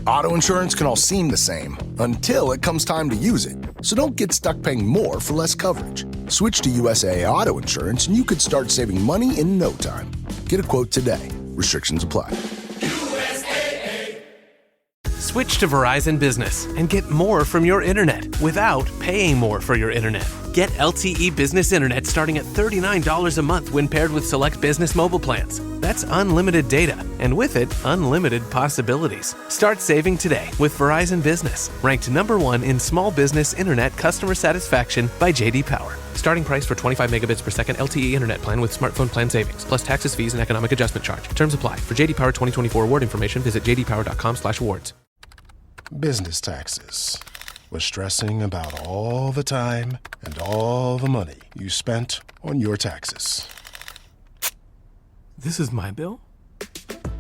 Auto insurance can all seem the same until it comes time to use it. So don't get stuck paying more for less coverage. Switch to USAA Auto Insurance and you could start saving money in no time. Get a quote today. Restrictions apply. Switch to Verizon Business and get more from your internet without paying more for your internet. Get LTE Business Internet starting at $39 a month when paired with select business mobile plans. That's unlimited data, and with it, unlimited possibilities. Start saving today with Verizon Business, ranked #1 in small business internet customer satisfaction by J.D. Power. Starting price for 25 megabits per second LTE internet plan with smartphone plan savings, plus taxes, fees, and economic adjustment charge. Terms apply. For J.D. Power 2024 award information, visit jdpower.com/awards. Business taxes. Was stressing about all the time and all the money you spent on your taxes. This is my bill?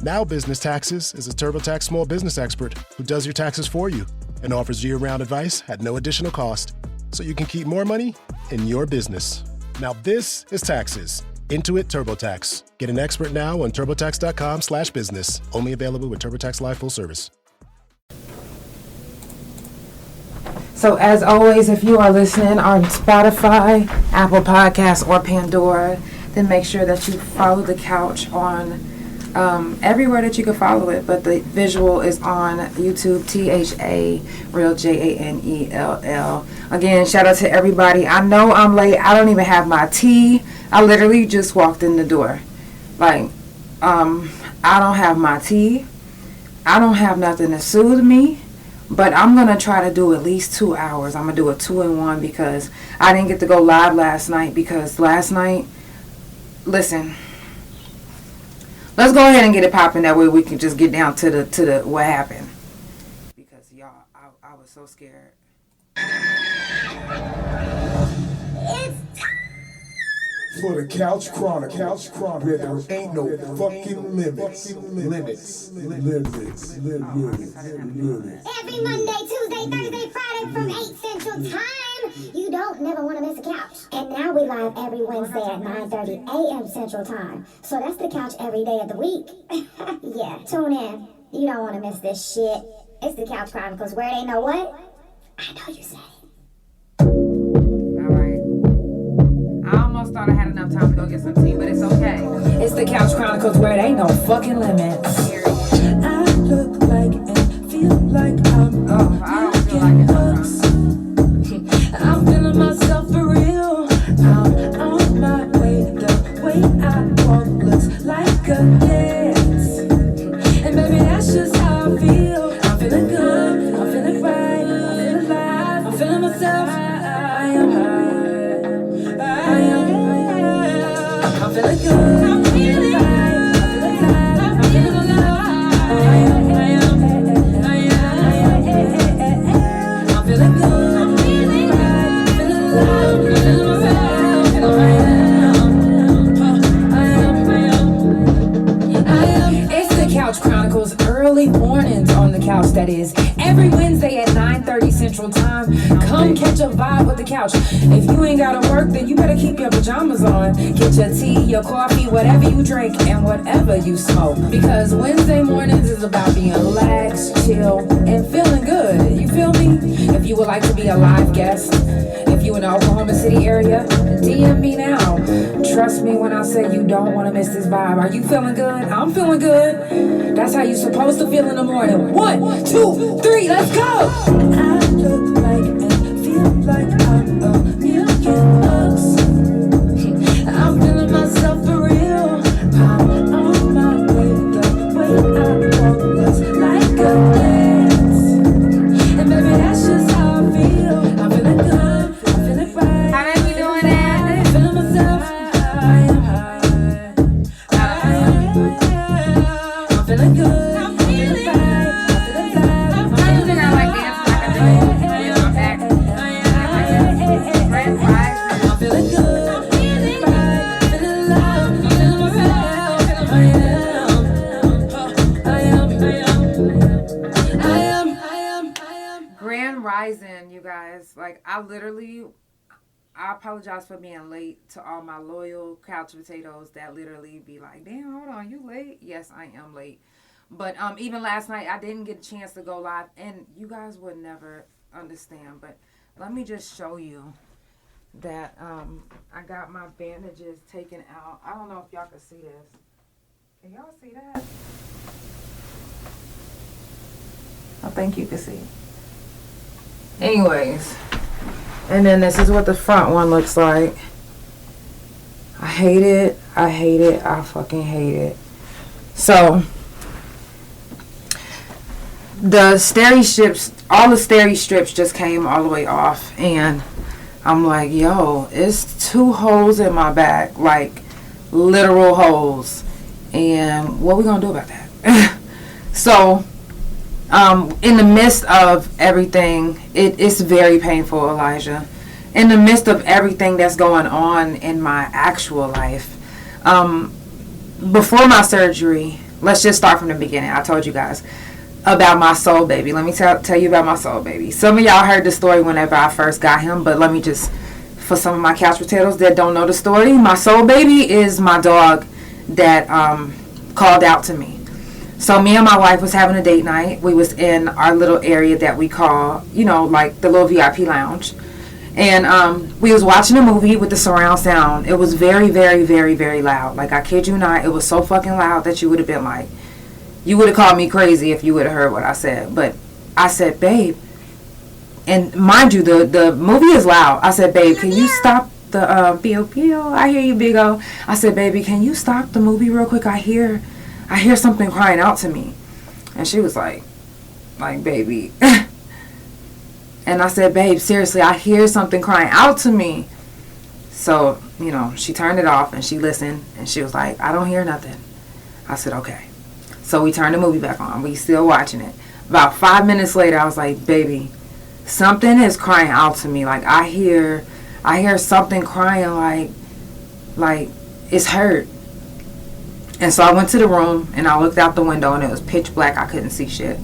Now Business Taxes is a TurboTax small business expert who does your taxes for you and offers year-round advice at no additional cost, so you can keep more money in your business. Now this is taxes. Intuit TurboTax. Get an expert now on turbotax.com/business. Only available with TurboTax Live full service. So as always, if you are listening on Spotify, Apple Podcasts, or Pandora, then make sure that you follow The Couch on everywhere that you can follow it. But the visual is on YouTube, THA, real JANELL. Again, shout out to everybody. I know I'm late. I don't even have my tea. I literally just walked in the door. Like, I don't have my tea. I don't have nothing to soothe me. But I'm going to try to do at least 2 hours. I'm going to do a 2-in-1 because I didn't get to go live last night. Because last night, listen, let's go ahead and get it popping. That way we can just get down to the what happened. Because, y'all, I was so scared. For the Couch Chronicles, where there ain't no fucking limits. Every Monday, Tuesday, Thursday, Friday from 8 Central Time. You don't never want to miss a couch. And now we live every Wednesday at 9:30 a.m. Central Time. So that's the couch every day of the week. Yeah, tune in. You don't want to miss this shit. It's the Couch Chronicles, where it ain't no what? I know you said it. I almost thought I had enough time to go get some tea, but it's okay. It's the Couch Chronicles where it ain't no fucking limits. I look like and feel like I'm I don't feel like it sometimes. I'm feeling myself for real. I'm on my way. The way I walk looks like a dance. And baby, that's just how I feel. I'm feeling good. I'm feeling right. I'm feeling alive. I'm feeling myself. I am high. I'm feeling good. I'm feeling right. I'm feeling alive. I'm feeling alive. I'm feeling good. I'm feeling right. I'm feeling alive. I'm feeling myself. It's the Couch Chronicles, early mornings on the couch. That is every Wednesday at 9:30 Central Time. Come catch a vibe with the couch. If you ain't gotta work, then you better keep your pajamas on. Get your tea, your coffee, whatever you drink, and whatever you smoke. Because Wednesday mornings is about being relaxed, chill, and feeling good. You feel me? If you would like to be a live guest, if you in the Oklahoma City area, DM me now. Trust me when I say you don't want to miss this vibe. Are you feeling good? I'm feeling good. That's how you're supposed to feel in the morning. 1, 2, 3, let's go! I look like and feel like I'm a million bucks. I'm feeling myself for real. I'm on my way. The way I walk looks like a dance. And baby, that's just how I feel. I'm feeling good. I'm feeling right. How are we doing that? I'm feeling myself. I am high. I'm feeling good. I'm feeling right. I'm feeling alive. I'm feeling I like dancing like I do. My back. I'm feeling good. I'm feeling right. I'm feeling alive. I'm feeling myself. I am. Grand Rising, you guys. Like, I apologize for being late to all my loyal couch potatoes that literally be like, damn, hold on, you late? Yes, I am late. But even last night, I didn't get a chance to go live, and you guys would never understand. But let me just show you that I got my bandages taken out. I don't know if y'all can see this. Can y'all see that? I think you can see. Anyways, and then this is what the front one looks like. I hate it. I hate it. I fucking hate it. So the steri strips, all the steri strips just came all the way off, and I'm like, yo, it's 2 holes in my back, like literal holes, and what we gonna do about that? So in the midst of everything, it's very painful, Elijah. In the midst of everything that's going on in my actual life, before my surgery, let's just start from the beginning. I told you guys about my soul baby. Let me tell you about my soul baby. Some of y'all heard the story whenever I first got him, but let me just, for some of my couch potatoes that don't know the story, my soul baby is my dog that called out to me. So me and my wife was having a date night. We was in our little area that we call, you know, like the little VIP lounge. And we was watching a movie with the surround sound. It was very, very, very, very loud. Like, I kid you not, it was so fucking loud that you would have been like, you would have called me crazy if you would have heard what I said. But I said, babe, and mind you, the movie is loud. I said, babe, can you stop the P.O. I hear you, big O. I said, baby, can you stop the movie real quick? I hear something crying out to me. And she was like, baby. And I said, babe, seriously, I hear something crying out to me. So, you know, she turned it off and she listened and she was like, I don't hear nothing. I said, okay. So we turned the movie back on. We still watching it. About 5 minutes later, I was like, baby, something is crying out to me. Like, I hear something crying like it's hurt. And so I went to the room and I looked out the window and it was pitch black. I couldn't see shit.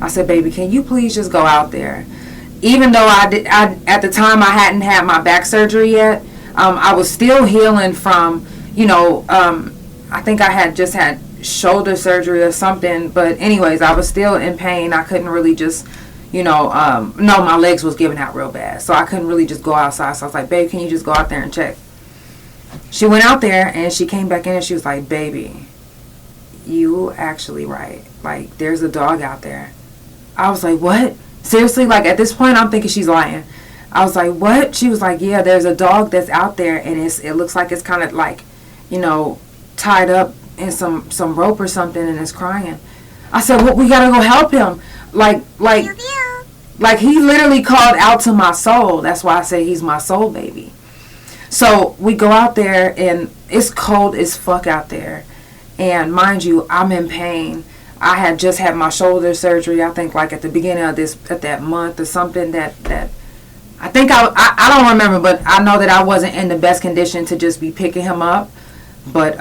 I said, baby, can you please just go out there? Even though I at the time I hadn't had my back surgery yet, I was still healing from, you know, I think I had just had shoulder surgery or something. But anyways, I was still in pain. I couldn't really just, you know, no, my legs was giving out real bad. So I couldn't really just go outside. So I was like, babe, can you just go out there and check? She went out there and she came back in and she was like, baby, you actually right. Like, there's a dog out there. I was like, what? Seriously? Like, at this point, I'm thinking she's lying. I was like, what? She was like, yeah, there's a dog that's out there and it looks like it's kind of like, you know, tied up in some rope or something and it's crying. I said, well, we gotta go help him. Like he literally called out to my soul. That's why I say he's my soul baby. So we go out there and it's cold as fuck out there. And mind you, I'm in pain. I had just had my shoulder surgery, I think like at the beginning of that month or something that I think I don't remember, but I know that I wasn't in the best condition to just be picking him up. But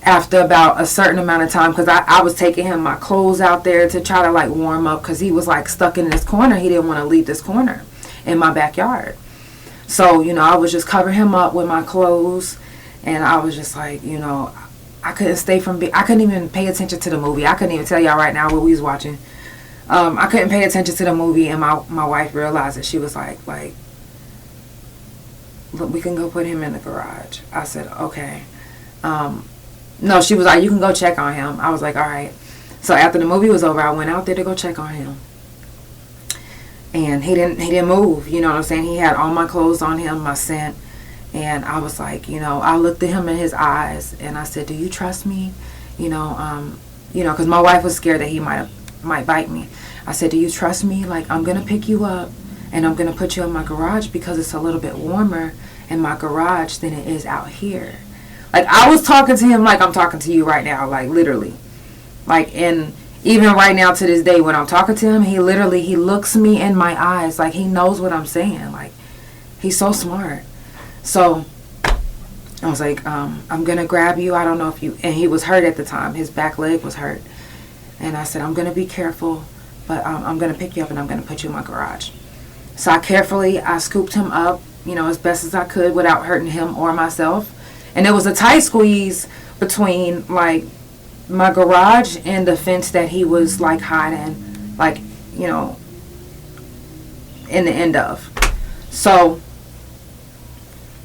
after about a certain amount of time, because I was taking him my clothes out there to try to like warm up because he was like stuck in this corner. He didn't want to leave this corner in my backyard. So, you know, I was just covering him up with my clothes and I was just like, you know, I couldn't even pay attention to the movie. I couldn't even tell y'all right now what we was watching. I couldn't pay attention to the movie, and my wife realized it. She was like, look, we can go put him in the garage. I said, okay. No, she was like, you can go check on him. I was like, all right. So after the movie was over, I went out there to go check on him. And he didn't move, you know what I'm saying? He had all my clothes on him, my scent. And I was like, you know, I looked at him in his eyes and I said, do you trust me? You know, because my wife was scared that he might bite me. I said, do you trust me? Like, I'm going to pick you up and I'm going to put you in my garage because it's a little bit warmer in my garage than it is out here. Like, I was talking to him like I'm talking to you right now, like literally. Like, and even right now to this day when I'm talking to him, he looks me in my eyes like he knows what I'm saying. Like, he's so smart. So I was like, I'm going to grab you. I don't know if you... And he was hurt at the time. His back leg was hurt. And I said, I'm going to be careful, but I'm going to pick you up and I'm going to put you in my garage. So I scooped him up, you know, as best as I could without hurting him or myself. And it was a tight squeeze between, like, my garage and the fence that he was like hiding, like, you know, in the end of. So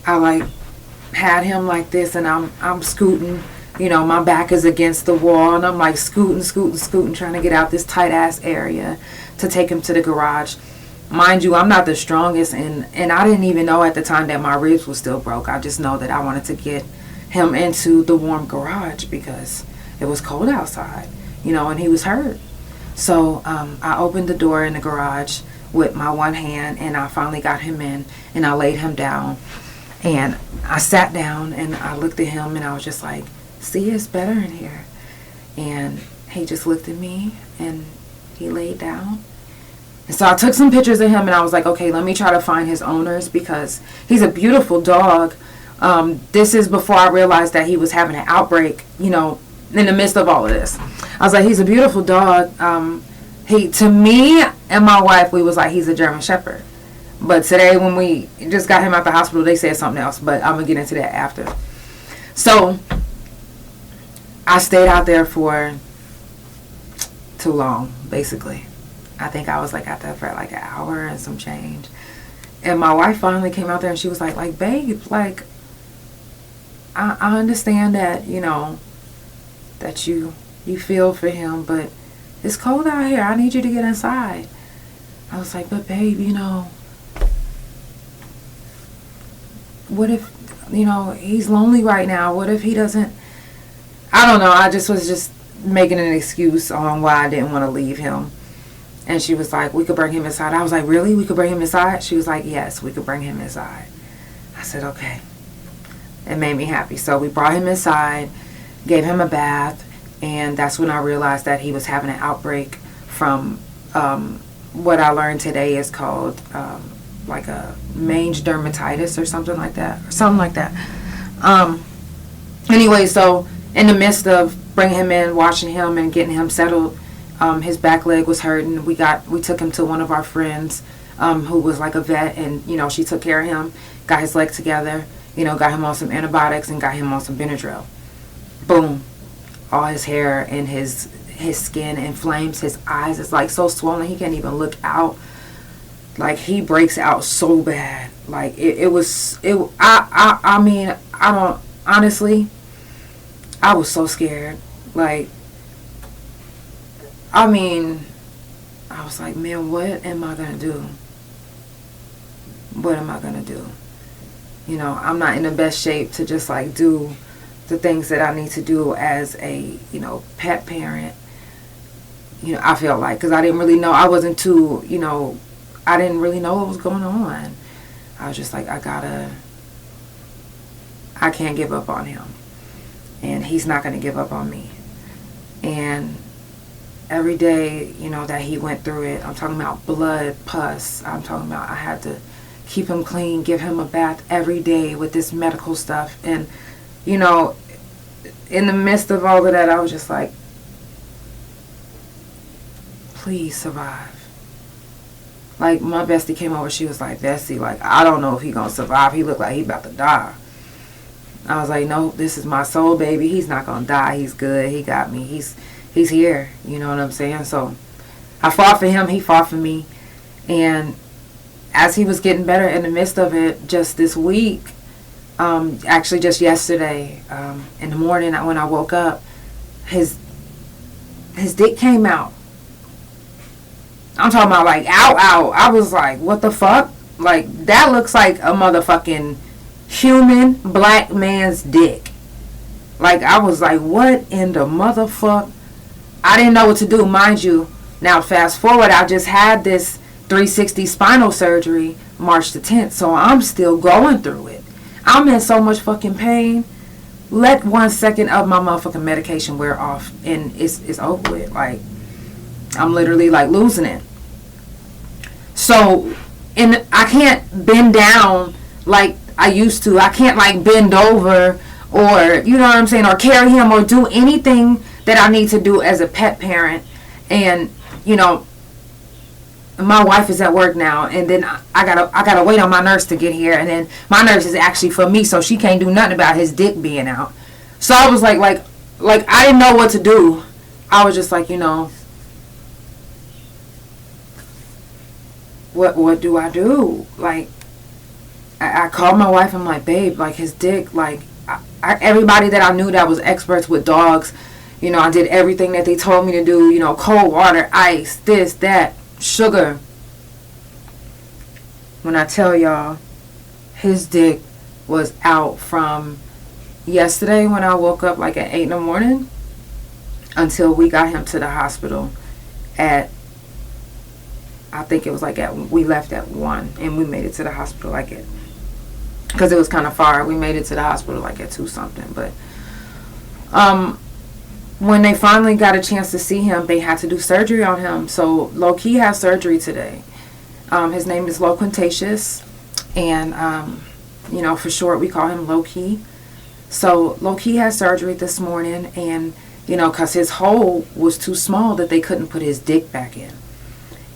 I like had him like this, and I'm scooting, you know, my back is against the wall, and I'm like scooting, trying to get out this tight ass area to take him to the garage. Mind you, I'm not the strongest, and I didn't even know at the time that my ribs were still broke. I just know that I wanted to get him into the warm garage because it was cold outside, you know, and he was hurt. So I opened the door in the garage with my one hand, and I finally got him in, and I laid him down, and I sat down, and I looked at him, and I was just like, see, it's better in here. And he just looked at me, and he laid down. And so I took some pictures of him, and I was like, okay, let me try to find his owners, because he's a beautiful dog. This is before I realized that he was having an outbreak, you know, in the midst of all of this. I was like, he's a beautiful dog. He, to me and my wife, we was like, he's a German Shepherd. But today when we just got him out the hospital, they said something else, but I'm going to get into that after. So I stayed out there for too long, basically. I think I was like out there for like an hour and some change. And my wife finally came out there, and she was like, babe, like, I understand that, you know, that you feel for him, but it's cold out here. I need you to get inside. I was like, but babe, you know, what if, you know, he's lonely right now? What if he doesn't? I don't know. I just was just making an excuse on why I didn't want to leave him. And she was like, we could bring him inside. I was like, really? We could bring him inside? She was like, yes, we could bring him inside. I said, okay. It made me happy. So we brought him inside, gave him a bath, and that's when I realized that he was having an outbreak from what I learned today is called like a mange dermatitis or something like that. Anyway, so in the midst of bringing him in, washing him, and getting him settled, his back leg was hurting. We took him to one of our friends who was like a vet, and, you know, she took care of him, got his leg together, you know, got him on some antibiotics and got him on some Benadryl. Boom. All his hair and his skin inflames. His eyes is like so swollen he can't even look out. Like, he breaks out so bad. Like, I mean, I don't, honestly, I was so scared. Like, I mean, I was like, man, what am I going to do? What am I going to do? You know, I'm not in the best shape to just, like, do the things that I need to do as a, you know, pet parent. You know, I feel like, because I didn't really know. I wasn't too, you know, I didn't really know what was going on. I was just like, I can't give up on him. And he's not going to give up on me. And every day, you know, that he went through it, I'm talking about blood, pus. I'm talking about I had to keep him clean, give him a bath every day with this medical stuff. And, you know, in the midst of all of that, I was just like, please survive. Like, my bestie came over, she was like, Bestie, like, I don't know if he gonna survive. He looked like he about to die. I was like, no, this is my soul baby. He's not gonna die. He's good. He got me. He's here. You know what I'm saying? So I fought for him. He fought for me. And as he was getting better in the midst of it, just this week, actually just yesterday, in the morning when I woke up, his dick came out. I'm talking about like out. I was like, what the fuck? Like, that looks like a motherfucking human black man's dick. Like, I was like, what in the motherfuck? I didn't know what to do, mind you. Now, fast forward, I just had this 360 spinal surgery March the 10th, so I'm still going through it. I'm in so much fucking pain. Let 1 second of my motherfucking medication wear off, and it's over with. Like, I'm literally like losing it. So, and I can't bend down like I used to. I can't like bend over, or, you know what I'm saying, or carry him, or do anything that I need to do as a pet parent. And, you know, my wife is at work now, and then I gotta wait on my nurse to get here, and then my nurse is actually for me, so she can't do nothing about his dick being out. So I was like like, I didn't know what to do. I was just like, you know, what do I do? Like, I called my wife. I'm like, babe, like, his dick, like, everybody that I knew that was experts with dogs, you know, I did everything that they told me to do, you know, cold water, ice, this, that, sugar. When I tell y'all, his dick was out from yesterday when I woke up like at 8 in the morning until we got him to the hospital at, I think it was like we left at 1 and we made it to the hospital like at, because it was kind of far, we made it to the hospital like at 2 something. But when they finally got a chance to see him, they had to do surgery on him. So low-key has surgery today. His name is Loquentacious, and you know, for short we call him Low-key. So Low-key had surgery this morning, and you know, because his hole was too small that they couldn't put his dick back in.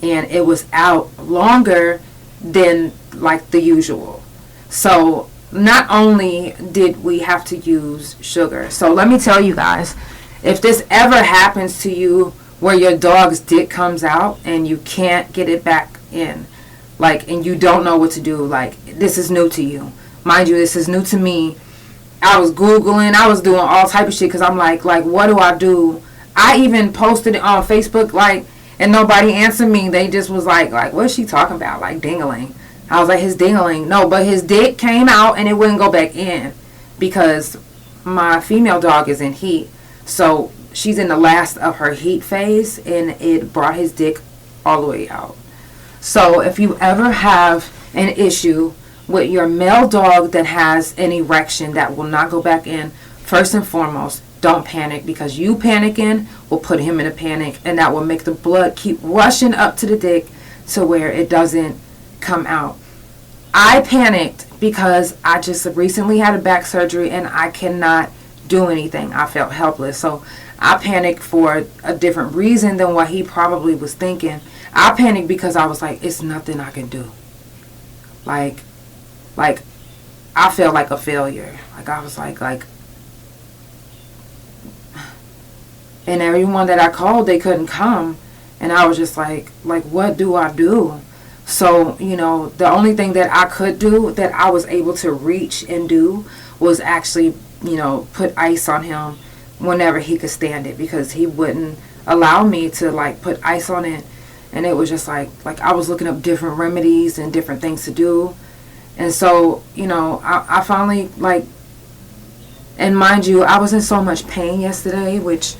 And it was out longer than like the usual. So not only did we have to use sugar. So let me tell you guys, if this ever happens to you where your dog's dick comes out and you can't get it back in, like, and you don't know what to do, like, this is new to you. Mind you, this is new to me. I was Googling, I was doing all type of shit because I'm like, what do I do? I even posted it on Facebook, like, and nobody answered me. They just was like, what's she talking about? Like, dingling. I was like, his dingling. No, but his dick came out and it wouldn't go back in because my female dog is in heat. So she's in the last of her heat phase, and it brought his dick all the way out. So if you ever have an issue with your male dog that has an erection that will not go back in, first and foremost, don't panic, because you panicking will put him in a panic, and that will make the blood keep rushing up to the dick to where it doesn't come out. I panicked because I just recently had a back surgery and I cannot do anything. I felt helpless. So I panicked for a different reason than what he probably was thinking. I panicked because I was like, it's nothing I can do. Like I felt like a failure. Like I was like, and everyone that I called, they couldn't come. And I was just like, what do I do? So, you know, the only thing that I could do, that I was able to reach and do, was actually, you know, put ice on him whenever he could stand it, because he wouldn't allow me to, like, put ice on it. And it was just like I was looking up different remedies and different things to do. And so, you know, I finally, like, and mind you, I was in so much pain yesterday, which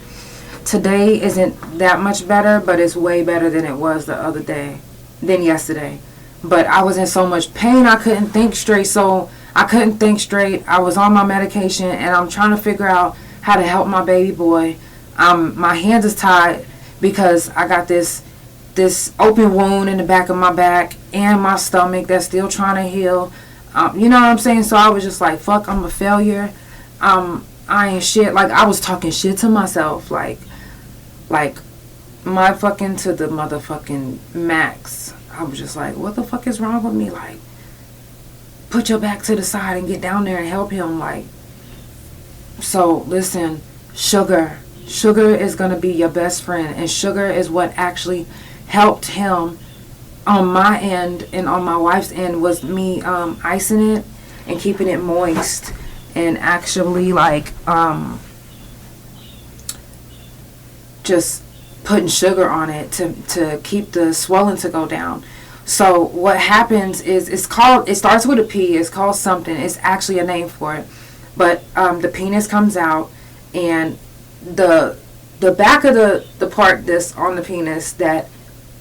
today isn't that much better, but it's way better than it was than yesterday. But I was in so much pain, I couldn't think straight. So I couldn't think straight. I was on my medication, and I'm trying to figure out how to help my baby boy. My hands is tied because I got this open wound in the back of my back and my stomach that's still trying to heal. You know what I'm saying? So I was just like, fuck, I'm a failure. I ain't shit. Like, I was talking shit to myself, like my fucking to the motherfucking max. I was just like, what the fuck is wrong with me? Like, put your back to the side and get down there and help him. Like, so listen, sugar is gonna be your best friend, and sugar is what actually helped him on my end, and on my wife's end was me icing it and keeping it moist, and actually like just putting sugar on it to keep the swelling to go down. So what happens is, it starts with a P, it's called something, it's actually a name for it, but the penis comes out, and the back of the part that's on the penis that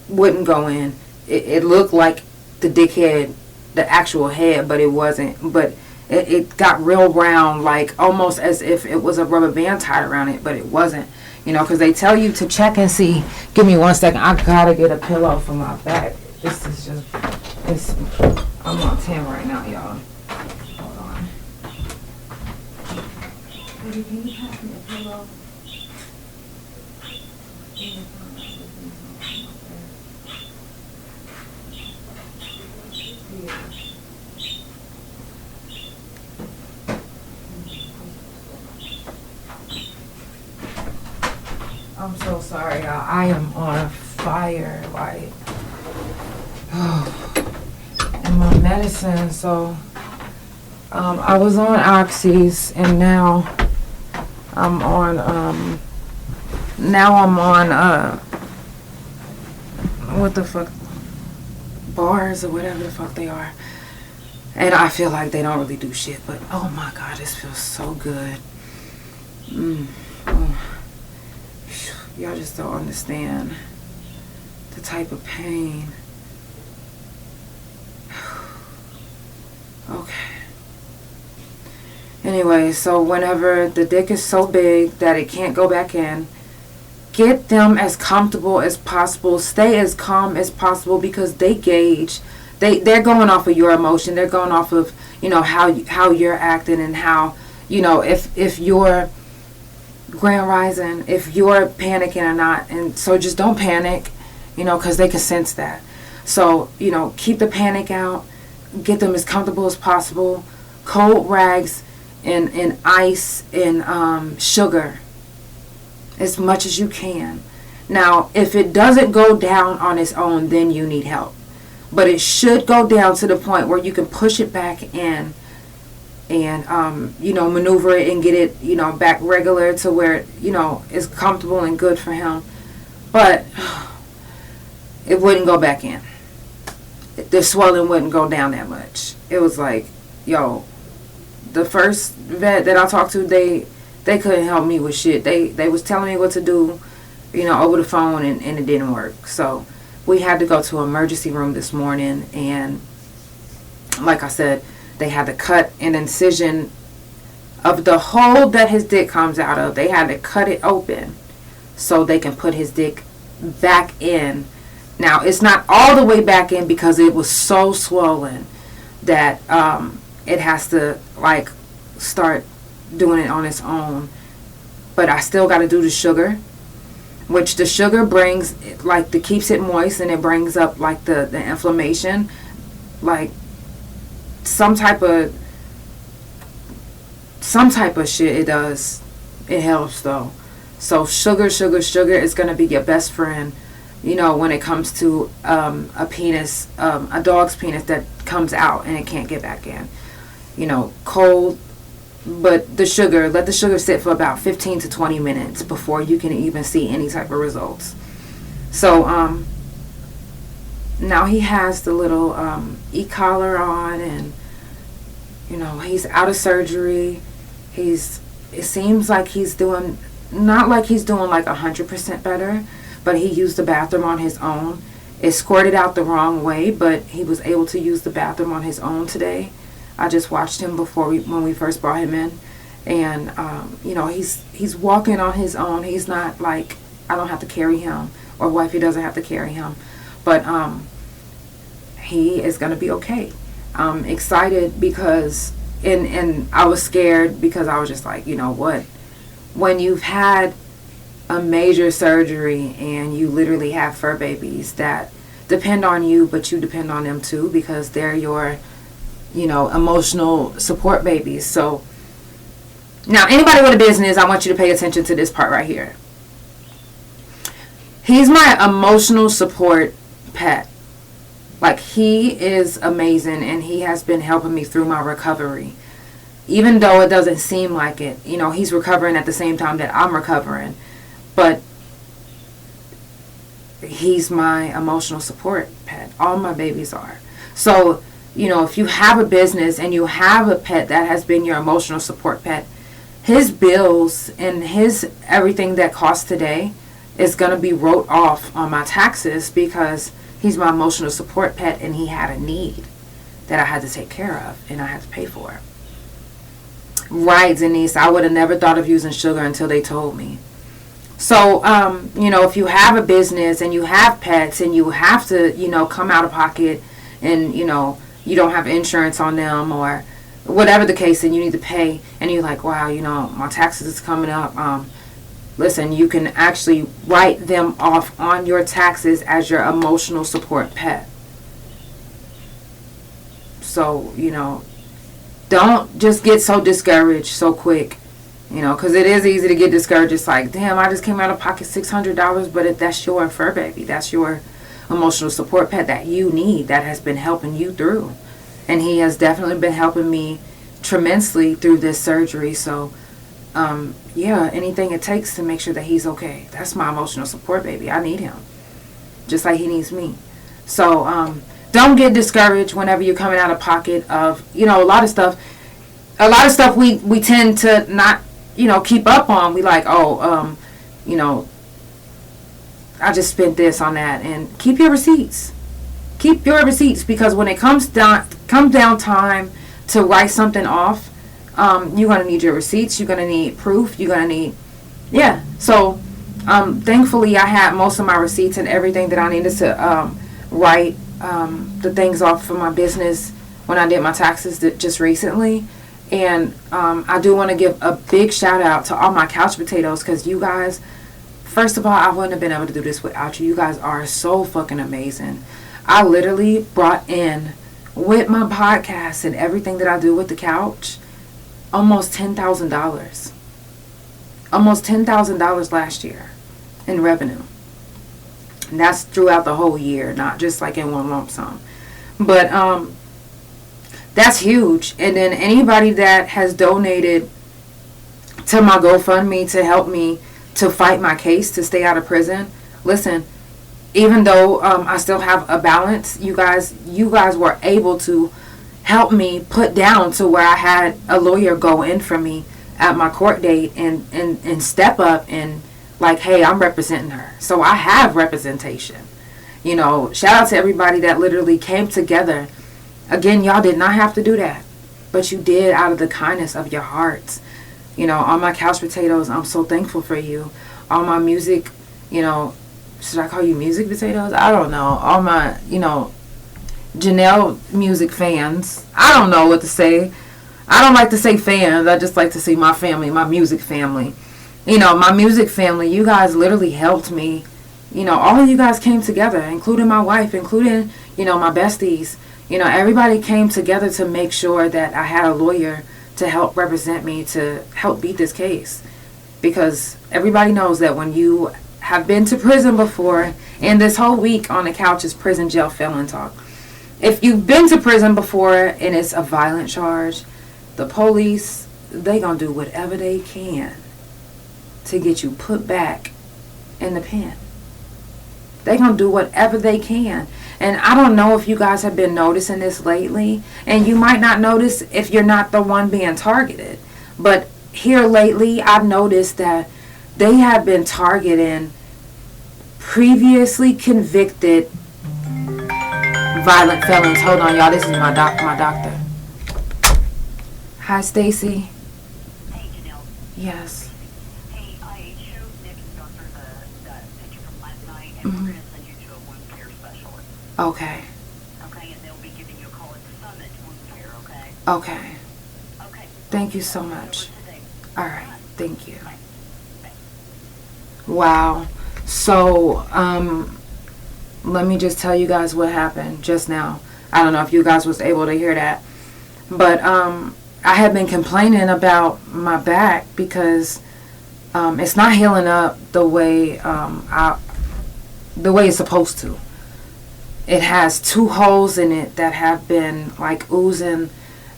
wouldn't go in, it looked like the dickhead, the actual head, but it wasn't. But it got real round, like almost as if it was a rubber band tied around it, but it wasn't. You know, because they tell you to check and see. Give me 1 second. I gotta get a pillow for my back. This is just, I'm on 10 right now, y'all. Hold on. Baby, can you pass me a pillow? sorry, y'all. I am on fire, like, and my medicine. So, I was on oxys, and now I'm on, what the fuck, bars or whatever the fuck they are. And I feel like they don't really do shit, but oh my God, this feels so good. Oh. Y'all just don't understand the type of pain. Okay. Anyway, so whenever the dick is so big that it can't go back in, get them as comfortable as possible. Stay as calm as possible, because they gauge. They're going off of your emotion. They're going off of, you know, how you're acting, and how, you know, if you're Grand Rising, if you're panicking or not. And so just don't panic, you know, because they can sense that. So, you know, keep the panic out. Get them as comfortable as possible. Cold rags and ice and sugar as much as you can. Now, if it doesn't go down on its own, then you need help. But it should go down to the point where you can push it back in and, you know, maneuver it and get it, you know, back regular to where, you know, it's comfortable and good for him. But it wouldn't go back in. The swelling wouldn't go down that much. It was like, yo, the first vet that I talked to, they couldn't help me with shit. They was telling me what to do, you know, over the phone, and it didn't work. So we had to go to an emergency room this morning, and like I said, they had to cut an incision of the hole that his dick comes out of. They had to cut it open so they can put his dick back in. Now, it's not all the way back in because it was so swollen that it has to, like, start doing it on its own. But I still got to do the sugar, which the sugar brings, like, it keeps it moist, and it brings up, like, the inflammation. Like, some type of shit it does. It helps, though. So sugar is going to be your best friend, you know, when it comes to a penis, a dog's penis that comes out and it can't get back in. You know, cold, but the sugar, let the sugar sit for about 15 to 20 minutes before you can even see any type of results. So, now he has the little e-collar on, and, you know, he's out of surgery. It seems like he's doing, not like he's doing like 100% better, but he used the bathroom on his own. It squirted out the wrong way, but he was able to use the bathroom on his own today. I just watched him when we first brought him in, and you know, he's walking on his own. He's not like, I don't have to carry him, or wifey doesn't have to carry him, but he is gonna be okay. I'm excited because, and I was scared because I was just like, you know what, when you've had a major surgery and you literally have fur babies that depend on you, but you depend on them too, because they're your, you know, emotional support babies. So now, anybody with a business, I want you to pay attention to this part right here. He's my emotional support pet. Like, he is amazing, and he has been helping me through my recovery. Even though it doesn't seem like it, you know, he's recovering at the same time that I'm recovering. But he's my emotional support pet. All my babies are. So, you know, if you have a business and you have a pet that has been your emotional support pet, his bills and his everything that costs today is going to be wrote off on my taxes, because he's my emotional support pet and he had a need that I had to take care of and I had to pay for. Right, Denise, I would have never thought of using sugar until they told me. So, you know, if you have a business and you have pets and you have to, you know, come out of pocket, and, you know, you don't have insurance on them or whatever the case, and you need to pay, and you're like, wow, you know, my taxes is coming up. Listen, you can actually write them off on your taxes as your emotional support pet. So, you know, don't just get so discouraged so quick. You know, because it is easy to get discouraged. It's like, damn, I just came out of pocket $600, but that's your fur baby. That's your emotional support pet that you need, that has been helping you through. And he has definitely been helping me tremendously through this surgery. So, yeah, anything it takes to make sure that he's okay. That's my emotional support baby. I need him, just like he needs me. So, don't get discouraged whenever you're coming out of pocket of, you know, a lot of stuff we tend to not, you know, keep up on. We like, you know, I just spent this on that. And keep your receipts. Keep your receipts, because when it comes down time to write something off, you're going to need your receipts. You're going to need proof. You're going to need, yeah. So, thankfully, I had most of my receipts and everything that I needed to write the things off for my business when I did my taxes just recently. And I do want to give a big shout out to all my couch potatoes, because you guys, first of all, I wouldn't have been able to do this without you. You guys are so fucking amazing. I literally brought in, with my podcast and everything that I do with the couch, almost $10,000. Almost $10,000 last year in revenue. And that's throughout the whole year, not just like in one lump sum. But that's huge. And then anybody that has donated to my GoFundMe to help me to fight my case to stay out of prison, listen, even though I still have a balance, you guys were able to help me put down to where I had a lawyer go in for me at my court date and step up and like, hey, I'm representing her. So I have representation. You know, shout out to everybody that literally came together. Again, y'all did not have to do that, but you did out of the kindness of your hearts. You know, all my couch potatoes, I'm so thankful for you. All my music, you know, should I call you music potatoes? I don't know. All my, you know, Janelle music fans. I don't know what to say. I don't like to say fans. I just like to say my family, my music family. You know, my music family, you guys literally helped me. You know, all of you guys came together, including my wife, including, you know, my besties. You know, everybody came together to make sure that I had a lawyer to help represent me, to help beat this case. Because everybody knows that when you have been to prison before, and this whole week on the couch is prison, jail, felon talk. If you've been to prison before and it's a violent charge, the police, they gonna do whatever they can to get you put back in the pen. They gonna do whatever they can. And I don't know if you guys have been noticing this lately, and you might not notice if you're not the one being targeted. But here lately, I've noticed that they have been targeting previously convicted violent felons. Hold on, y'all. This is my doctor. Hi, Stacy. Hey, Janelle. Yes. Hey, I showed Nick and Doctor the picture from last night, and we're going to send you to a wound care specialist. Okay. Okay, and they'll be giving you a call at Summit Wound Care, okay? Okay. Okay. Thank you so much. Today. All right. Thank you. Bye. Wow. So, let me just tell you guys what happened just now. I don't know if you guys was able to hear that. But, I had been complaining about my back because, it's not healing up the way, the way it's supposed to. It has 2 holes in it that have been like oozing,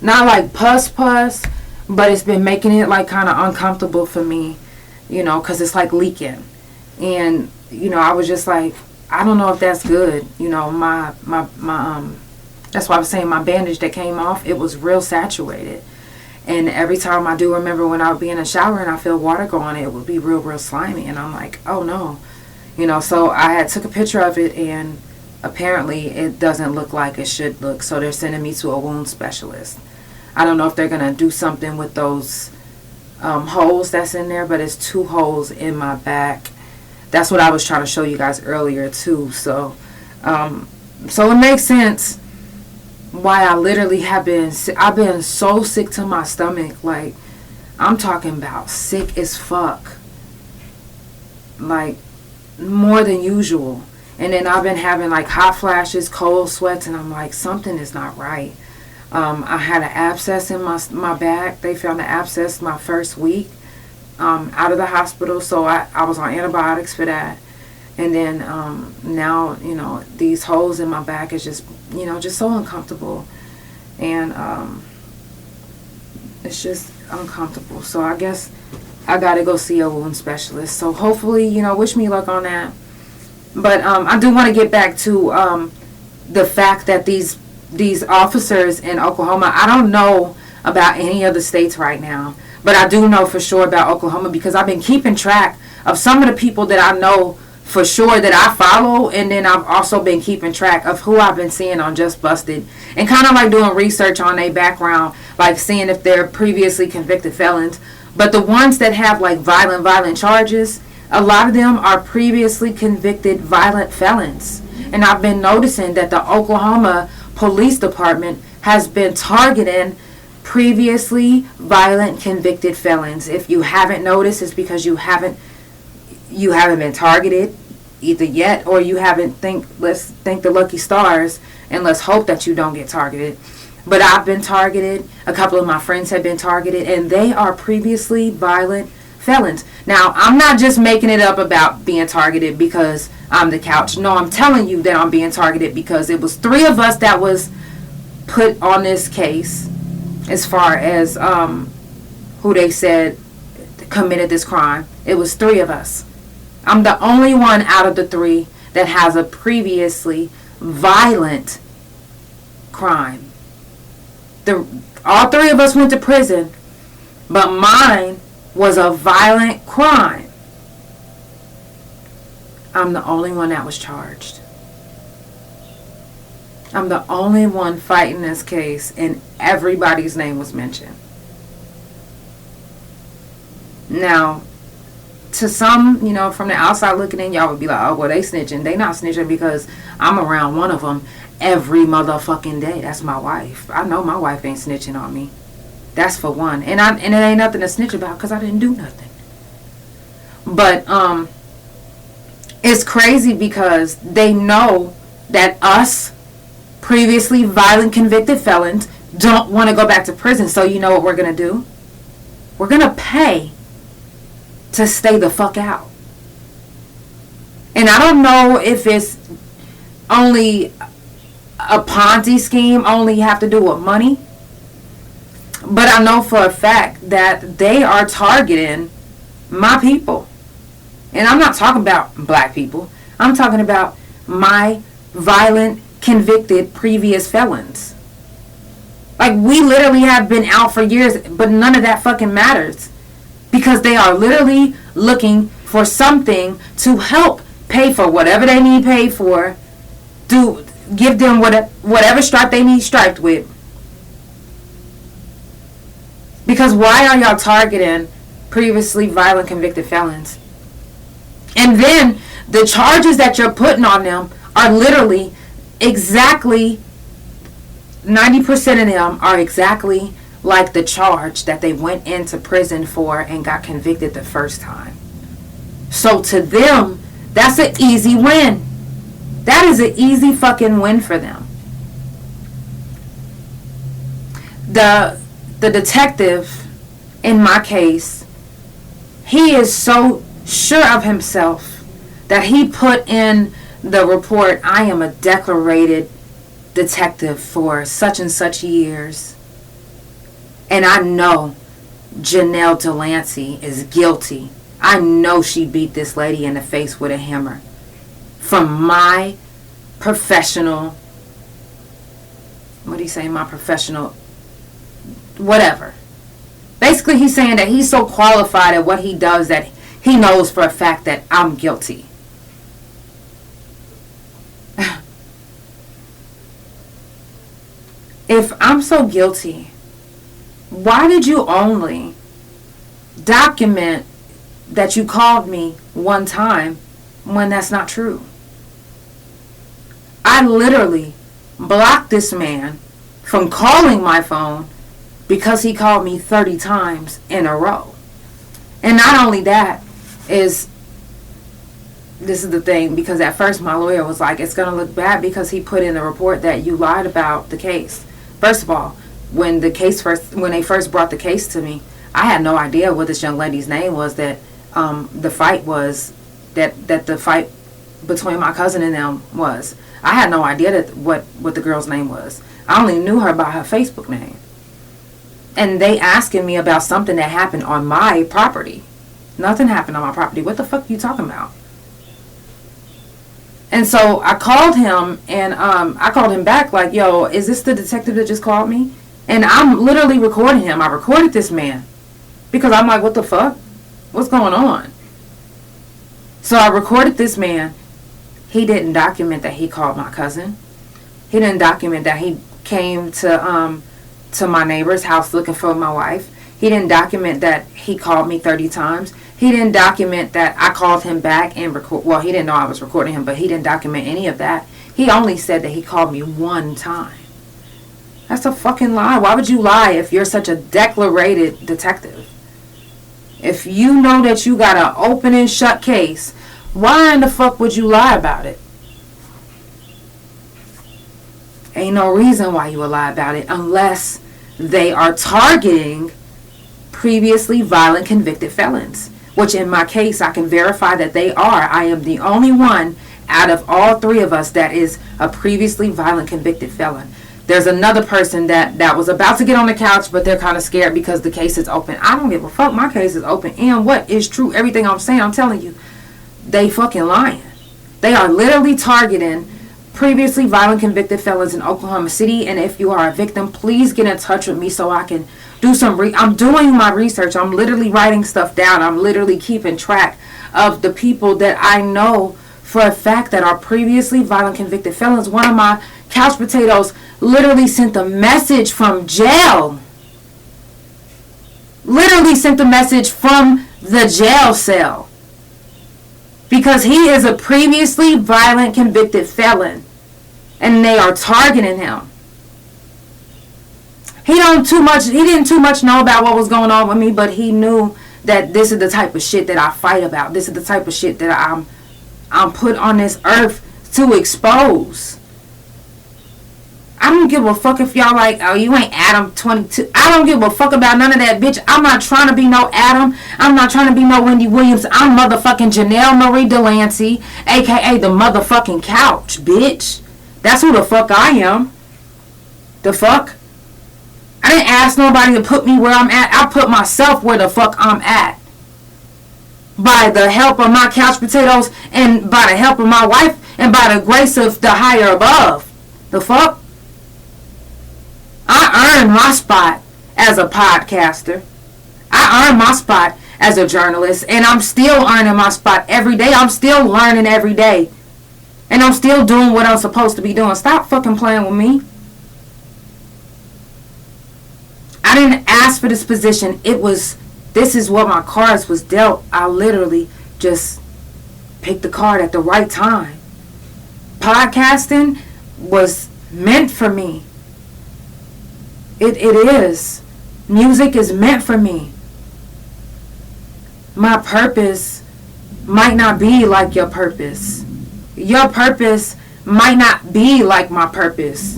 not like pus, but it's been making it like kind of uncomfortable for me, you know, because it's like leaking. And, you know, I was just like, I don't know if that's good. You know, that's why I was saying my bandage that came off, it was real saturated. And every time I do remember when I would be in a shower and I feel water go on it would be real slimy. And I'm like, oh no. You know, so I had took a picture of it, and apparently it doesn't look like it should look. So they're sending me to a wound specialist. I don't know if they're going to do something with those holes that's in there, but it's 2 holes in my back. That's what I was trying to show you guys earlier too. So it makes sense why I literally I've been so sick to my stomach. Like, I'm talking about sick as fuck. Like, more than usual. And then I've been having like hot flashes, cold sweats, and I'm like, something is not right. I had an abscess in my back. They found an abscess my first week. out of the hospital, so I was on antibiotics for that. And then now, you know, these holes in my back is just, you know, just so uncomfortable. And it's just uncomfortable. So I guess I got to go see a wound specialist. So hopefully, you know, wish me luck on that. But I do want to get back to the fact that these officers in Oklahoma, I don't know about any other states right now, but I do know for sure about Oklahoma because I've been keeping track of some of the people that I know for sure that I follow, and then I've also been keeping track of who I've been seeing on Just Busted and kind of like doing research on their background, like seeing if they're previously convicted felons. But the ones that have like violent charges, a lot of them are previously convicted violent felons. And I've been noticing that the Oklahoma Police Department has been targeting previously violent convicted felons. If you haven't noticed, it's because you haven't been targeted either yet, or you haven't let's thank the lucky stars and let's hope that you don't get targeted. But I've been targeted, a couple of my friends have been targeted, and they are previously violent felons. Now, I'm not just making it up about being targeted because I'm the couch. No, I'm telling you that I'm being targeted because it was 3 of us that was put on this case as far as who they said committed this crime. It was 3 of us. I'm the only one out of the 3 that has a previously violent crime. All 3 of us went to prison, but mine was a violent crime. I'm the only one that was charged. I'm the only one fighting this case, and everybody's name was mentioned. Now, to some, you know, from the outside looking in, y'all would be like, oh, well, they snitching. They not snitching because I'm around one of them every motherfucking day. That's my wife. I know my wife ain't snitching on me. That's for one. And it ain't nothing to snitch about because I didn't do nothing. But it's crazy because they know that us previously violent convicted felons don't want to go back to prison. So you know what we're going to do? We're going to pay to stay the fuck out. And I don't know if it's only a Ponzi scheme, only have to do with money. But I know for a fact that they are targeting my people. And I'm not talking about black people. I'm talking about my violent, convicted, previous felons. Like, we literally have been out for years, but none of that fucking matters. Because they are literally looking for something to help pay for whatever they need paid for. To give them whatever stripe they need striped with. Because why are y'all targeting previously violent convicted felons? And then the charges that you're putting on them are literally exactly 90% of them are exactly like the charge that they went into prison for and got convicted the first time. So to them, that's an easy win. That is an easy fucking win for them. The detective in my case, he is so sure of himself that he put in the report, I am a decorated detective for such and such years. And I know Janelle Delancey is guilty. I know she beat this lady in the face with a hammer. From my professional, what do you say, my professional, whatever. Basically, he's saying that he's so qualified at what he does that he knows for a fact that I'm guilty. If I'm so guilty, why did you only document that you called me one time when that's not true? I literally blocked this man from calling my phone because he called me 30 times in a row. And not only that, this is the thing, because at first my lawyer was like, it's going to look bad because he put in the report that you lied about the case. First of all, when they first brought the case to me, I had no idea what this young lady's name was, that the fight was, that the fight between my cousin and them was. I had no idea that what the girl's name was. I only knew her by her Facebook name. And they asking me about something that happened on my property. Nothing happened on my property. What the fuck are you talking about? And so I called him, and I called him back like, yo, is this the detective that just called me? And I'm literally recording him. I recorded this man because I'm like, what the fuck? What's going on? So I recorded this man. He didn't document that he called my cousin. He didn't document that he came to my neighbor's house looking for my wife. He didn't document that he called me 30 times. He didn't document that I called him back and record. Well, he didn't know I was recording him, but he didn't document any of that. He only said that he called me one time. That's a fucking lie. Why would you lie if you're such a declarated detective? If you know that you got an open and shut case, why in the fuck would you lie about it? Ain't no reason why you would lie about it unless they are targeting previously violent convicted felons, which in my case I can verify that they are. I am the only one out of all three of us that is a previously violent convicted felon. There's another person that was about to get on the couch, but they're kind of scared because the case is open. I don't give a fuck. My case is open. And what is true, everything I'm saying, I'm telling you, they fucking lying. They are literally targeting previously violent convicted felons in Oklahoma City. And if you are a victim, please get in touch with me so I can do some I'm doing my research. I'm literally writing stuff down. I'm literally keeping track of the people that I know for a fact that are previously violent convicted felons. One of my couch potatoes literally sent a message from jail. Literally sent a message from the jail cell. Because he is a previously violent convicted felon. And they are targeting him. He didn't too much know about what was going on with me, but he knew that this is the type of shit that I fight about. This is the type of shit that I'm put on this earth to expose. I don't give a fuck if y'all like, oh, you ain't Adam 22. I don't give a fuck about none of that, bitch. I'm not trying to be no Adam. I'm not trying to be no Wendy Williams. I'm motherfucking Janelle Marie Delancey, a.k.a. the motherfucking couch, bitch. That's who the fuck I am. The fuck? I didn't ask nobody to put me where I'm at. I put myself where the fuck I'm at. By the help of my couch potatoes and by the help of my wife and by the grace of the higher above. The fuck? I earned my spot as a podcaster. I earned my spot as a journalist. And I'm still earning my spot every day. I'm still learning every day. And I'm still doing what I'm supposed to be doing. Stop fucking playing with me. I didn't ask for this position. This is what my cards was dealt. I literally just picked the card at the right time. Podcasting was meant for me. It is. Music is meant for me. My purpose might not be like your purpose. Your purpose might not be like my purpose.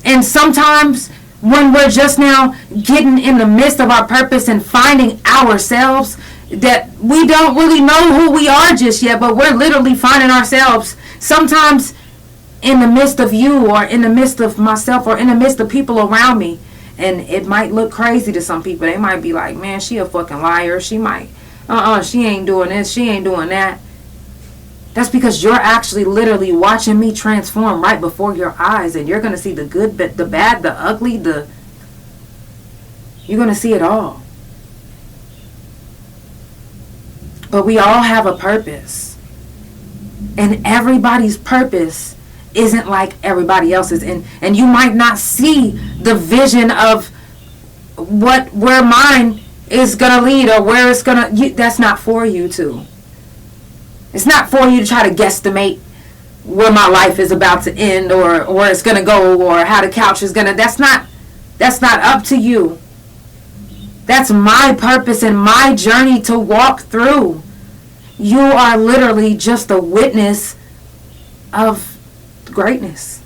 And sometimes when we're just now getting in the midst of our purpose and finding ourselves, that we don't really know who we are just yet, but we're literally finding ourselves sometimes in the midst of you or in the midst of myself or in the midst of people around me. And it might look crazy to some people. They might be like, man, she a fucking liar. She might, she ain't doing this, she ain't doing that. That's because you're actually literally watching me transform right before your eyes. And you're going to see the good, the bad, the ugly, you're going to see it all. But we all have a purpose. And everybody's purpose isn't like everybody else's. And you might not see the vision of where mine is going to lead or where it's going to... That's not for you to. It's not for you to try to guesstimate where my life is about to end or where it's going to go or how the couch is going to... That's not up to you. That's my purpose and my journey to walk through. You are literally just a witness of greatness.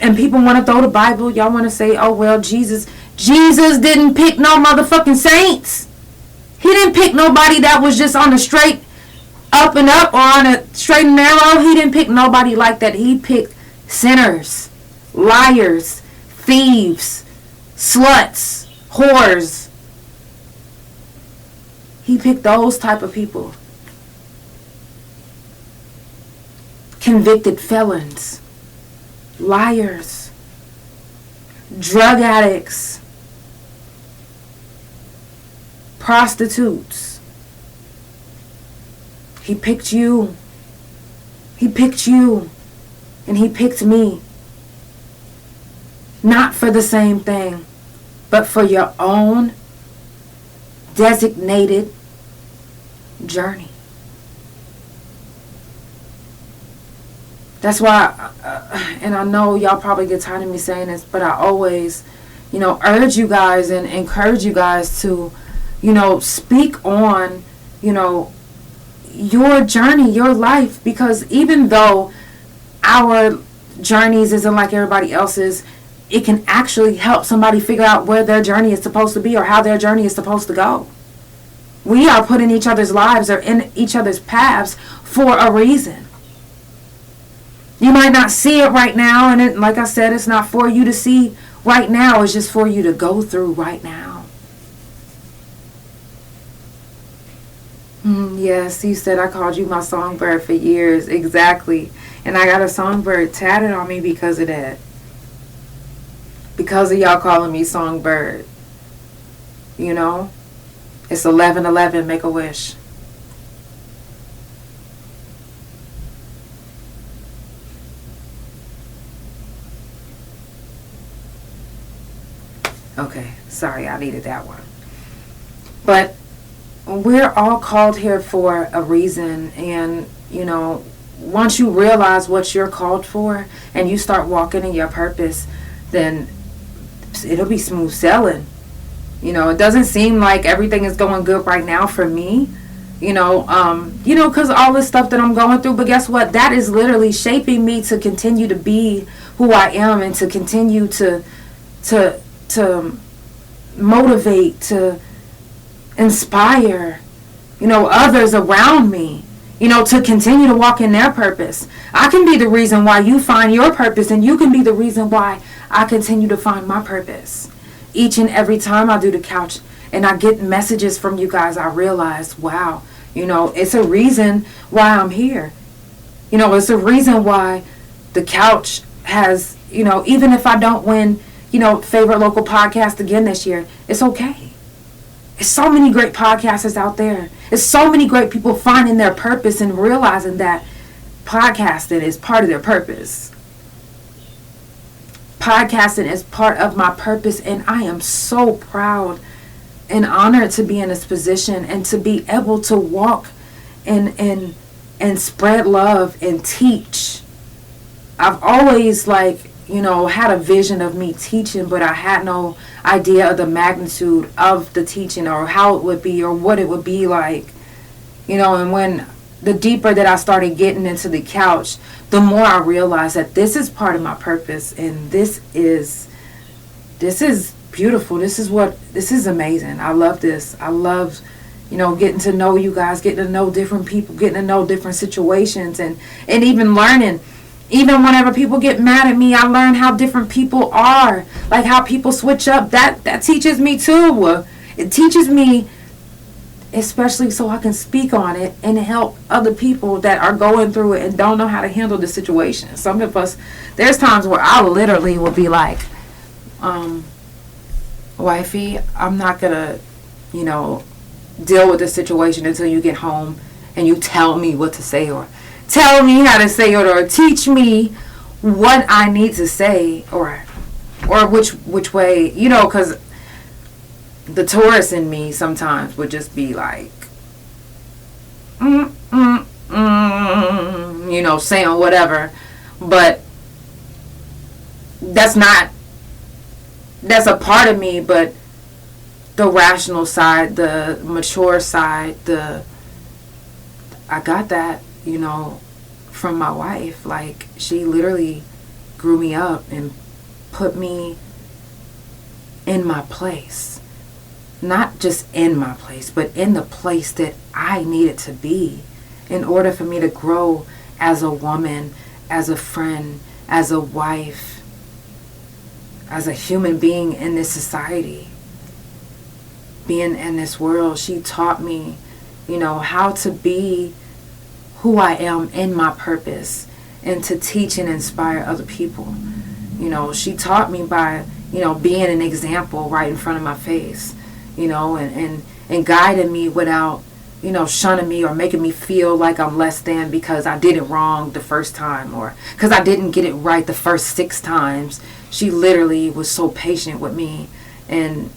And people want to throw the Bible, y'all want to say, oh, well, Jesus didn't pick no motherfucking saints. He didn't pick nobody that was just on the straight up and up or on a straight and narrow. He didn't pick nobody like that. He picked sinners, liars, thieves, sluts, whores. He picked those type of people. Convicted felons, liars, drug addicts, prostitutes. He picked you. He picked you. And he picked me. Not for the same thing, but for your own designated journey. That's why, and I know y'all probably get tired of me saying this, but I always, urge you guys and encourage you guys to, speak on, your journey, your life, because even though our journeys isn't like everybody else's, it can actually help somebody figure out where their journey is supposed to be or how their journey is supposed to go. We are put in each other's lives or in each other's paths for a reason. You might not see it right now, and like I said, it's not for you to see right now. It's just for you to go through right now. Yes, you said I called you my songbird for years. Exactly. And I got a songbird tatted on me because of that. Because of y'all calling me songbird. It's 11/11, make a wish. Okay, sorry, I needed that one. But we're all called here for a reason, and once you realize what you're called for and you start walking in your purpose, then it'll be smooth sailing. It doesn't seem like everything is going good right now for me, because all this stuff that I'm going through, but guess what? That is literally shaping me to continue to be who I am and to continue to motivate, to inspire, others around me, to continue to walk in their purpose. I can be the reason why you find your purpose, and you can be the reason why I continue to find my purpose. Each and every time I do the couch and I get messages from you guys, I realize, wow, it's a reason why I'm here. It's a reason why the couch has, even if I don't win, favorite local podcast again this year, it's okay. There's so many great podcasters out there. There's so many great people finding their purpose and realizing that podcasting is part of their purpose. Podcasting is part of my purpose, and I am so proud and honored to be in this position and to be able to walk and spread love and teach. I've always had a vision of me teaching, but I had no idea of the magnitude of the teaching or how it would be or what it would be like. And when the deeper that I started getting into the couch, the more I realized that this is part of my purpose, and this is beautiful. This is amazing. I love this. I love, getting to know you guys, getting to know different people, getting to know different situations, and even learning. Even whenever people get mad at me, I learn how different people are, like how people switch up. That teaches me too. It teaches me, especially so I can speak on it and help other people that are going through it and don't know how to handle the situation. Some of us, there's times where I literally will be like, wifey, I'm not gonna, deal with the situation until you get home and you tell me what to say, or tell me how to say it, or teach me what I need to say, or which way, because the Taurus in me sometimes would just be like, saying whatever, but that's a part of me. But the rational side, the mature side, I got that, from my wife. Like, she literally grew me up and put me in my place. Not just in my place, but in the place that I needed to be in order for me to grow as a woman, as a friend, as a wife, as a human being in this society, being in this world. She taught me, how to be who I am in my purpose and to teach and inspire other people. She taught me by, being an example right in front of my face, and guiding me without, shunning me or making me feel like I'm less than because I did it wrong the first time or because I didn't get it right the first 6 times. She literally was so patient with me, and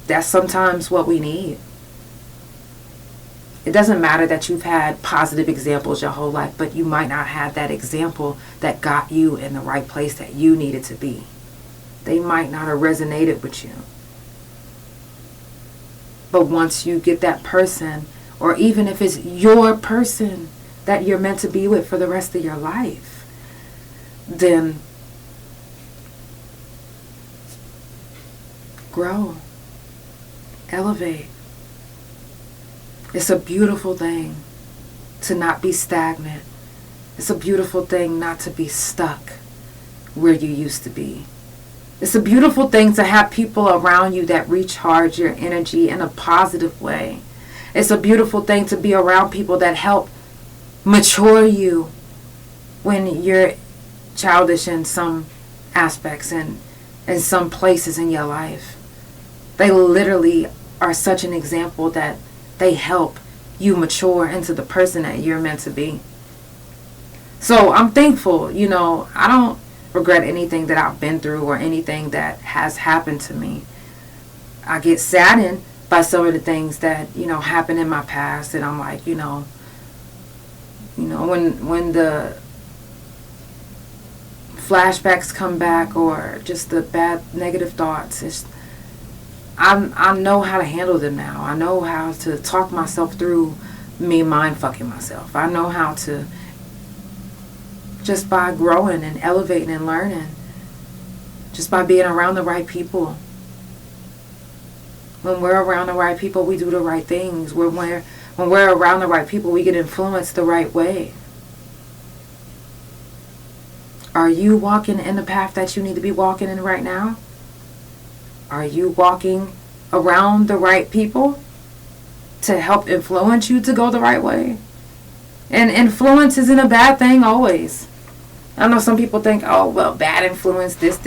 that's sometimes what we need. It doesn't matter that you've had positive examples your whole life, but you might not have that example that got you in the right place that you needed to be. They might not have resonated with you. But once you get that person, or even if it's your person that you're meant to be with for the rest of your life, then grow, elevate. It's a beautiful thing to not be stagnant. It's a beautiful thing not to be stuck where you used to be. It's a beautiful thing to have people around you that recharge your energy in a positive way. It's a beautiful thing to be around people that help mature you when you're childish in some aspects and in some places in your life. They literally are such an example that they help you mature into the person that you're meant to be. So I'm thankful, I don't regret anything that I've been through or anything that has happened to me. I get saddened by some of the things that, happened in my past, and I'm like, when the flashbacks come back or just the bad negative thoughts, I know how to handle them now. I know how to talk myself through me mind fucking myself. I know how to, just by growing and elevating and learning, just by being around the right people. When we're around the right people, we do the right things. When we're around the right people, we get influenced the right way. Are you walking in the path that you need to be walking in right now? Are you walking around the right people to help influence you to go the right way? And influence isn't a bad thing always. I know some people think, oh, well, bad influence, this.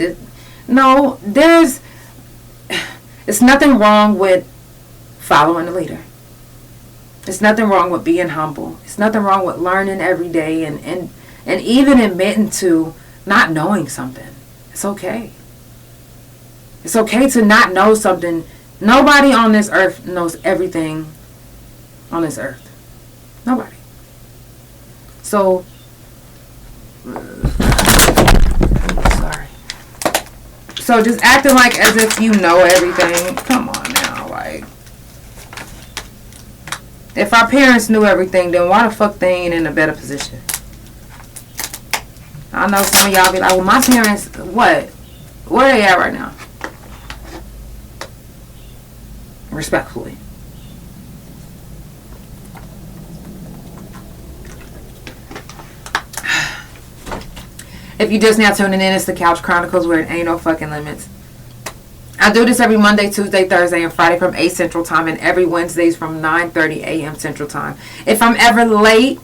No, it's nothing wrong with following the leader. There's nothing wrong with being humble. It's nothing wrong with learning every day and even admitting to not knowing something. It's okay. It's okay to not know something. Nobody on this earth knows everything on this earth. Nobody. So, sorry. So just acting like as if you know everything. Come on now, like. If our parents knew everything, then why the fuck they ain't in a better position? I know some of y'all be like, well, my parents, what? Where they at right now? Respectfully. If you just now tuning in, it's the Couch Chronicles where it ain't no fucking limits. I do this every Monday, Tuesday, Thursday, and Friday from 8 Central Time, and every Wednesdays from 9:30 a.m. Central Time. If I'm ever late,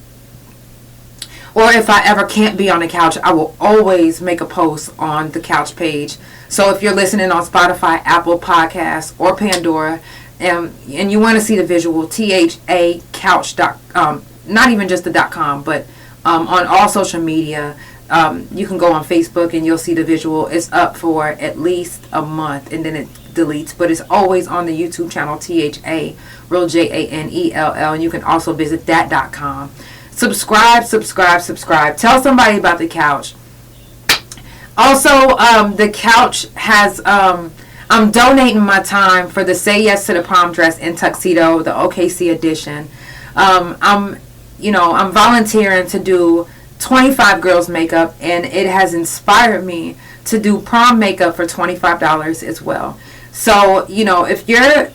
or if I ever can't be on the couch, I will always make a post on the couch page. So if you're listening on Spotify, Apple Podcasts, or Pandora, and you want to see the visual, THA Couch, not even just the .com, but on all social media, you can go on Facebook and you'll see the visual. It's up for at least a month and then it deletes, but it's always on the YouTube channel, THA, real JANELL, and you can also visit that.com. Subscribe. Tell somebody about the couch. Also, the couch has, I'm donating my time for the Say Yes to the Prom Dress and Tuxedo, the OKC edition. I'm volunteering to do 25 girls makeup, and it has inspired me to do prom makeup for $25 as well. So, if you're,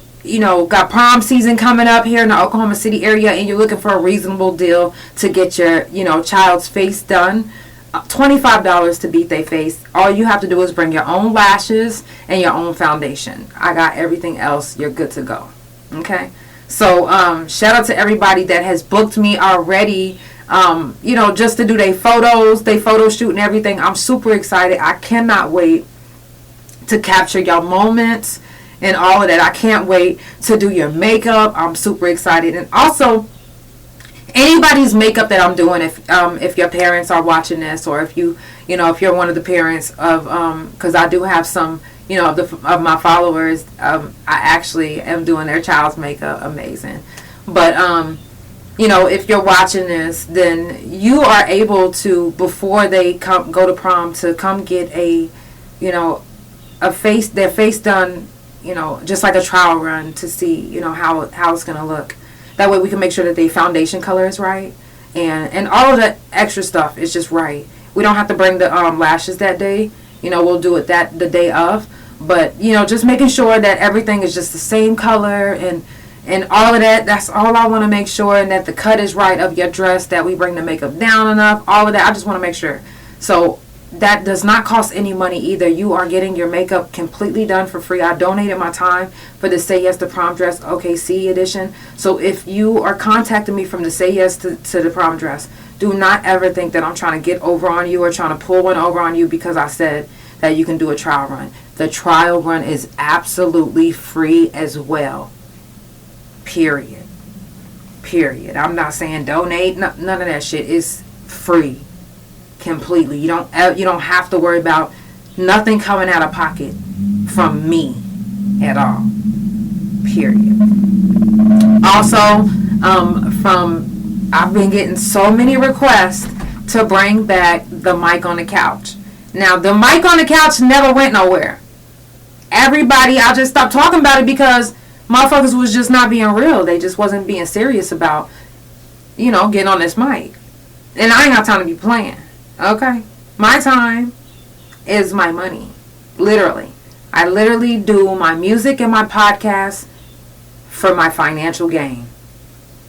got prom season coming up here in the Oklahoma City area and you're looking for a reasonable deal to get your, child's face done, $25 to beat their face. All you have to do is bring your own lashes and your own foundation. I got everything else. You're good to go. Okay? So, shout out to everybody that has booked me already, just to do their photos, they photo shoot and everything. I'm super excited. I cannot wait to capture your moments and all of that. I can't wait to do your makeup. I'm super excited. And also, anybody's makeup that I'm doing, if your parents are watching this, or if if you're one of the parents of, because I do have some, of my followers, I actually am doing their child's makeup. Amazing. But, if you're watching this, then you are able to, before they go to prom, to come get their face done, just like a trial run to see, how it's going to look. That way we can make sure that the foundation color is right. And all of the extra stuff is just right. We don't have to bring the lashes that day. We'll do it the day of. But, just making sure that everything is just the same color and all of that. That's all I want to make sure. And that the cut is right of your dress, that we bring the makeup down enough. All of that. I just want to make sure. So that does not cost any money either. You are getting your makeup completely done for free. I donated my time for the Say Yes to Prom Dress OKC edition. So if you are contacting me from the Say Yes to the Prom Dress, do not ever think that I'm trying to get over on you or trying to pull one over on you because I said that you can do a trial run. The trial run is absolutely free as well. Period. I'm not saying donate. None of that shit is free. Completely. You don't have to worry about nothing coming out of pocket from me at all. Period. Also, I've been getting so many requests to bring back the mic on the couch. Now, the mic on the couch never went nowhere. Everybody, I just stopped talking about it because motherfuckers was just not being real. They just wasn't being serious about, getting on this mic. And I ain't got time to be playing. Okay? My time is my money. Literally. I literally do my music and my podcast for my financial gain.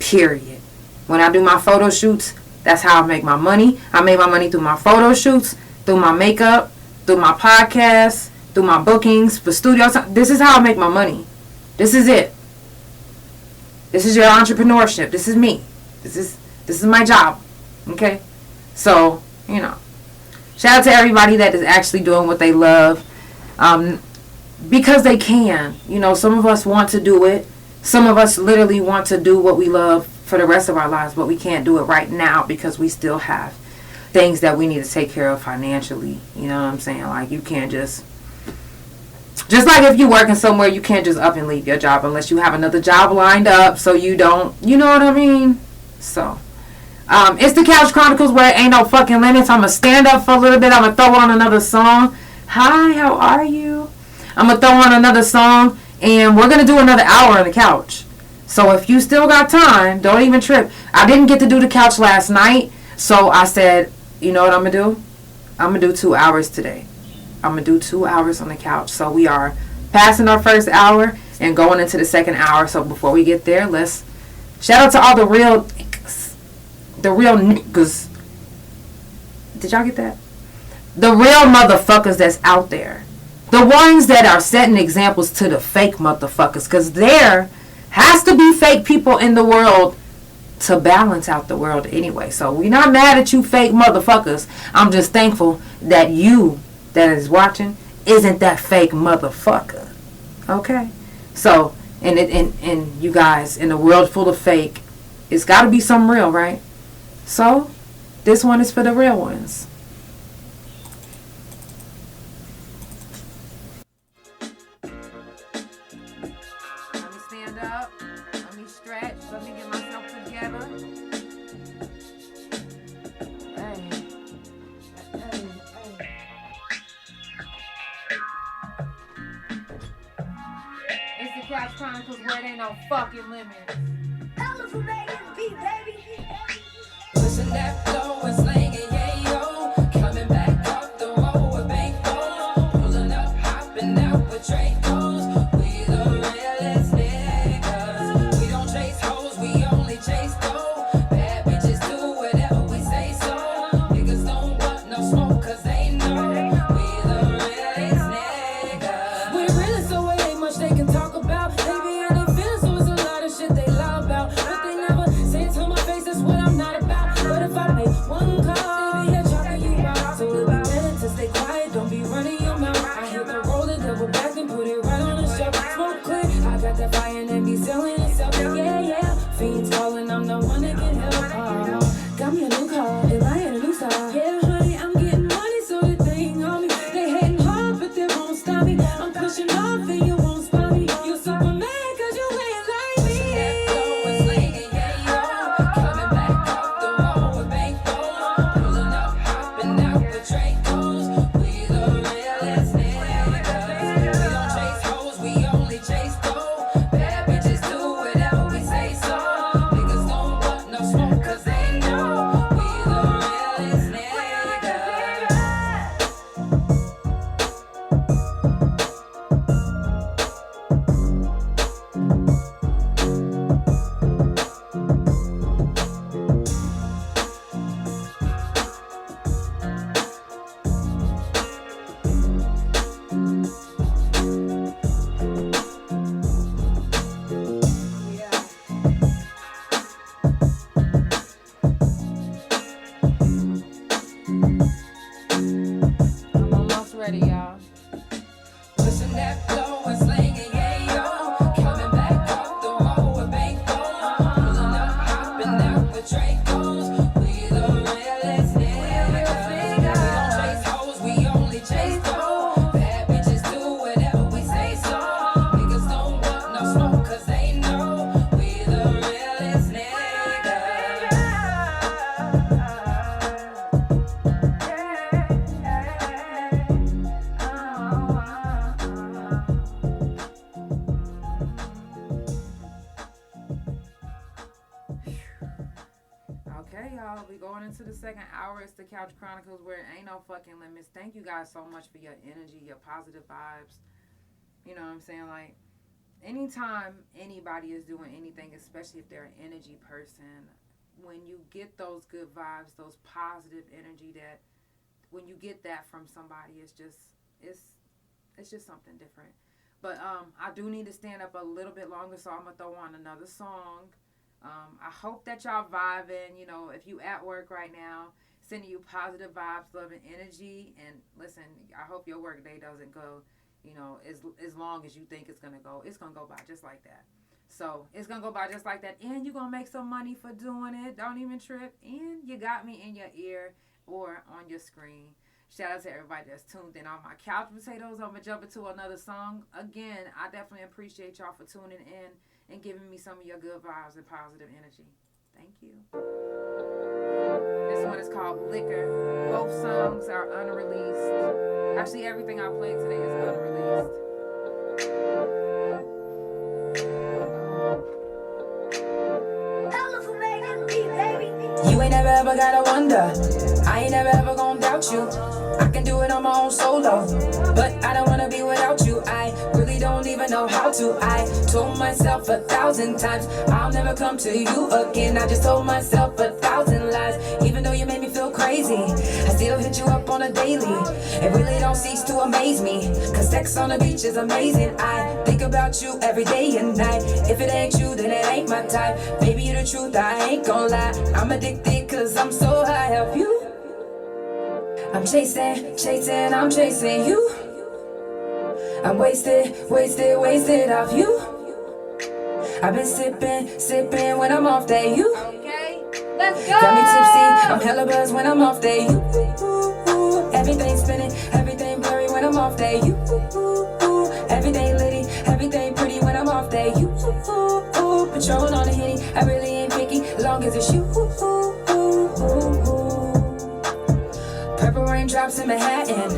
Period. When I do my photo shoots, that's how I make my money. I make my money through my photo shoots, through my makeup, through my podcast, through my bookings for studios. This is how I make my money. This is it. This is your entrepreneurship. This is me. This is my job. Okay? So, shout out to everybody that is actually doing what they love. Because they can. Some of us want to do it. Some of us literally want to do what we love for the rest of our lives, but we can't do it right now because we still have things that we need to take care of financially. You know what I'm saying? Like, you can't just like if you're working somewhere, you can't just up and leave your job unless you have another job lined up so you don't, you know what I mean? So, it's the Couch Chronicles where it ain't no fucking limits. I'm going to stand up for a little bit. I'm going to throw on another song. Hi, how are you? I'm going to throw on another song, and we're going to do another hour on the couch. So if you still got time, don't even trip. I didn't get to do the couch last night, so I said, you know what I'm going to do? I'm going to do 2 hours today. I'm going to do 2 hours on the couch. So we are passing our first hour and going into the second hour. So before we get there, let's shout out to all the real niggas. Did y'all get that? The real motherfuckers that's out there. The ones that are setting examples to the fake motherfuckers. Because there has to be fake people in the world to balance out the world anyway. So we're not mad at you fake motherfuckers. I'm just thankful that you that is watching isn't that fake motherfucker. Okay? So, and you guys, in a world full of fake, it's got to be some real, right? So, this one is for the real ones. Let me stand up. Let me stretch. Let me get myself together. Hey. It's the Couch Chronicles where it ain't no fucking limits. Pushing that flow and slanging, yeah, yo. Coming back off the road with big goals. making help. Got me a new car, and I ain't a new star. Yeah, honey, I'm getting money, so the thing on me. They hating hard, but they won't stop me. I'm pushing off, and you won't spot me. You Superman, 'cause you ain't like me. That flow is slinging, yeah, yo. Coming back off the road with bankroll. Pulling up, hopping out with Dracos. We the realest niggas. We don't chase hoes, we only chase gold. Bad bitches do whatever we say so. Niggas don't want no smoke 'cause they know we the realest niggas. I'm almost ready, y'all. Pushing that flow and slinging, yeah, yo. Coming back off the road with bankroll. Pulling up, hopping out with Dracos. We the realest niggas. We don't chase hoes, we only chase gold. Bad bitches do whatever we say so. Niggas don't want no smoke 'cause they know we the realest niggas. Okay, y'all, we going into the second hour. It's the Couch Chronicles, where it ain't no fucking limits. Thank you guys so much for your energy, your positive vibes. You know what I'm saying? Like, anytime anybody is doing anything, especially if they're an energy person, when you get those good vibes, those positive energy, that when you get that from somebody, it's just something different. But I do need to stand up a little bit longer, so I'm gonna throw on another song. I hope that y'all vibing. You know, if you at work right now, sending you positive vibes, love, and energy. And listen, I hope your work day doesn't go, you know, as long as you think it's gonna go. It's gonna go by just like that. So it's gonna go by just like that, and you're gonna make some money for doing it. Don't even trip. And you got me in your ear or on your screen. Shout out to everybody that's tuned in on my couch potatoes. I'm gonna jump into another song. Again, I definitely appreciate y'all for tuning in and giving me some of your good vibes and positive energy. Thank you. This one is called Liquor. Both songs are unreleased. Actually, everything I played today is unreleased. You ain't never ever gotta wonder. I ain't never ever gonna doubt you. I can do it on my own solo, but I don't wanna be without you. I really don't even know how to. I told myself 1,000 times I'll never come to you again. I just told myself 1,000 lies. Even though you made me feel crazy, I still hit you up on a daily. It really don't cease to amaze me, 'cause sex on the beach is amazing. I think about you every day and night. If it ain't you, then it ain't my type. Baby, you the truth, I ain't gon' lie. I'm addicted 'cause I'm so high of you. I'm chasing, I'm chasing you. I'm wasted off you. I've been sipping when I'm off that you. Okay, let's go. Got me tipsy, I'm hella buzzed when I'm off that you. Everything spinning, everything blurry when I'm off that you. Everything litty, everything pretty when I'm off that you. Patrol on the Henny, I really ain't picky, long as it's you. Purple raindrops in Manhattan,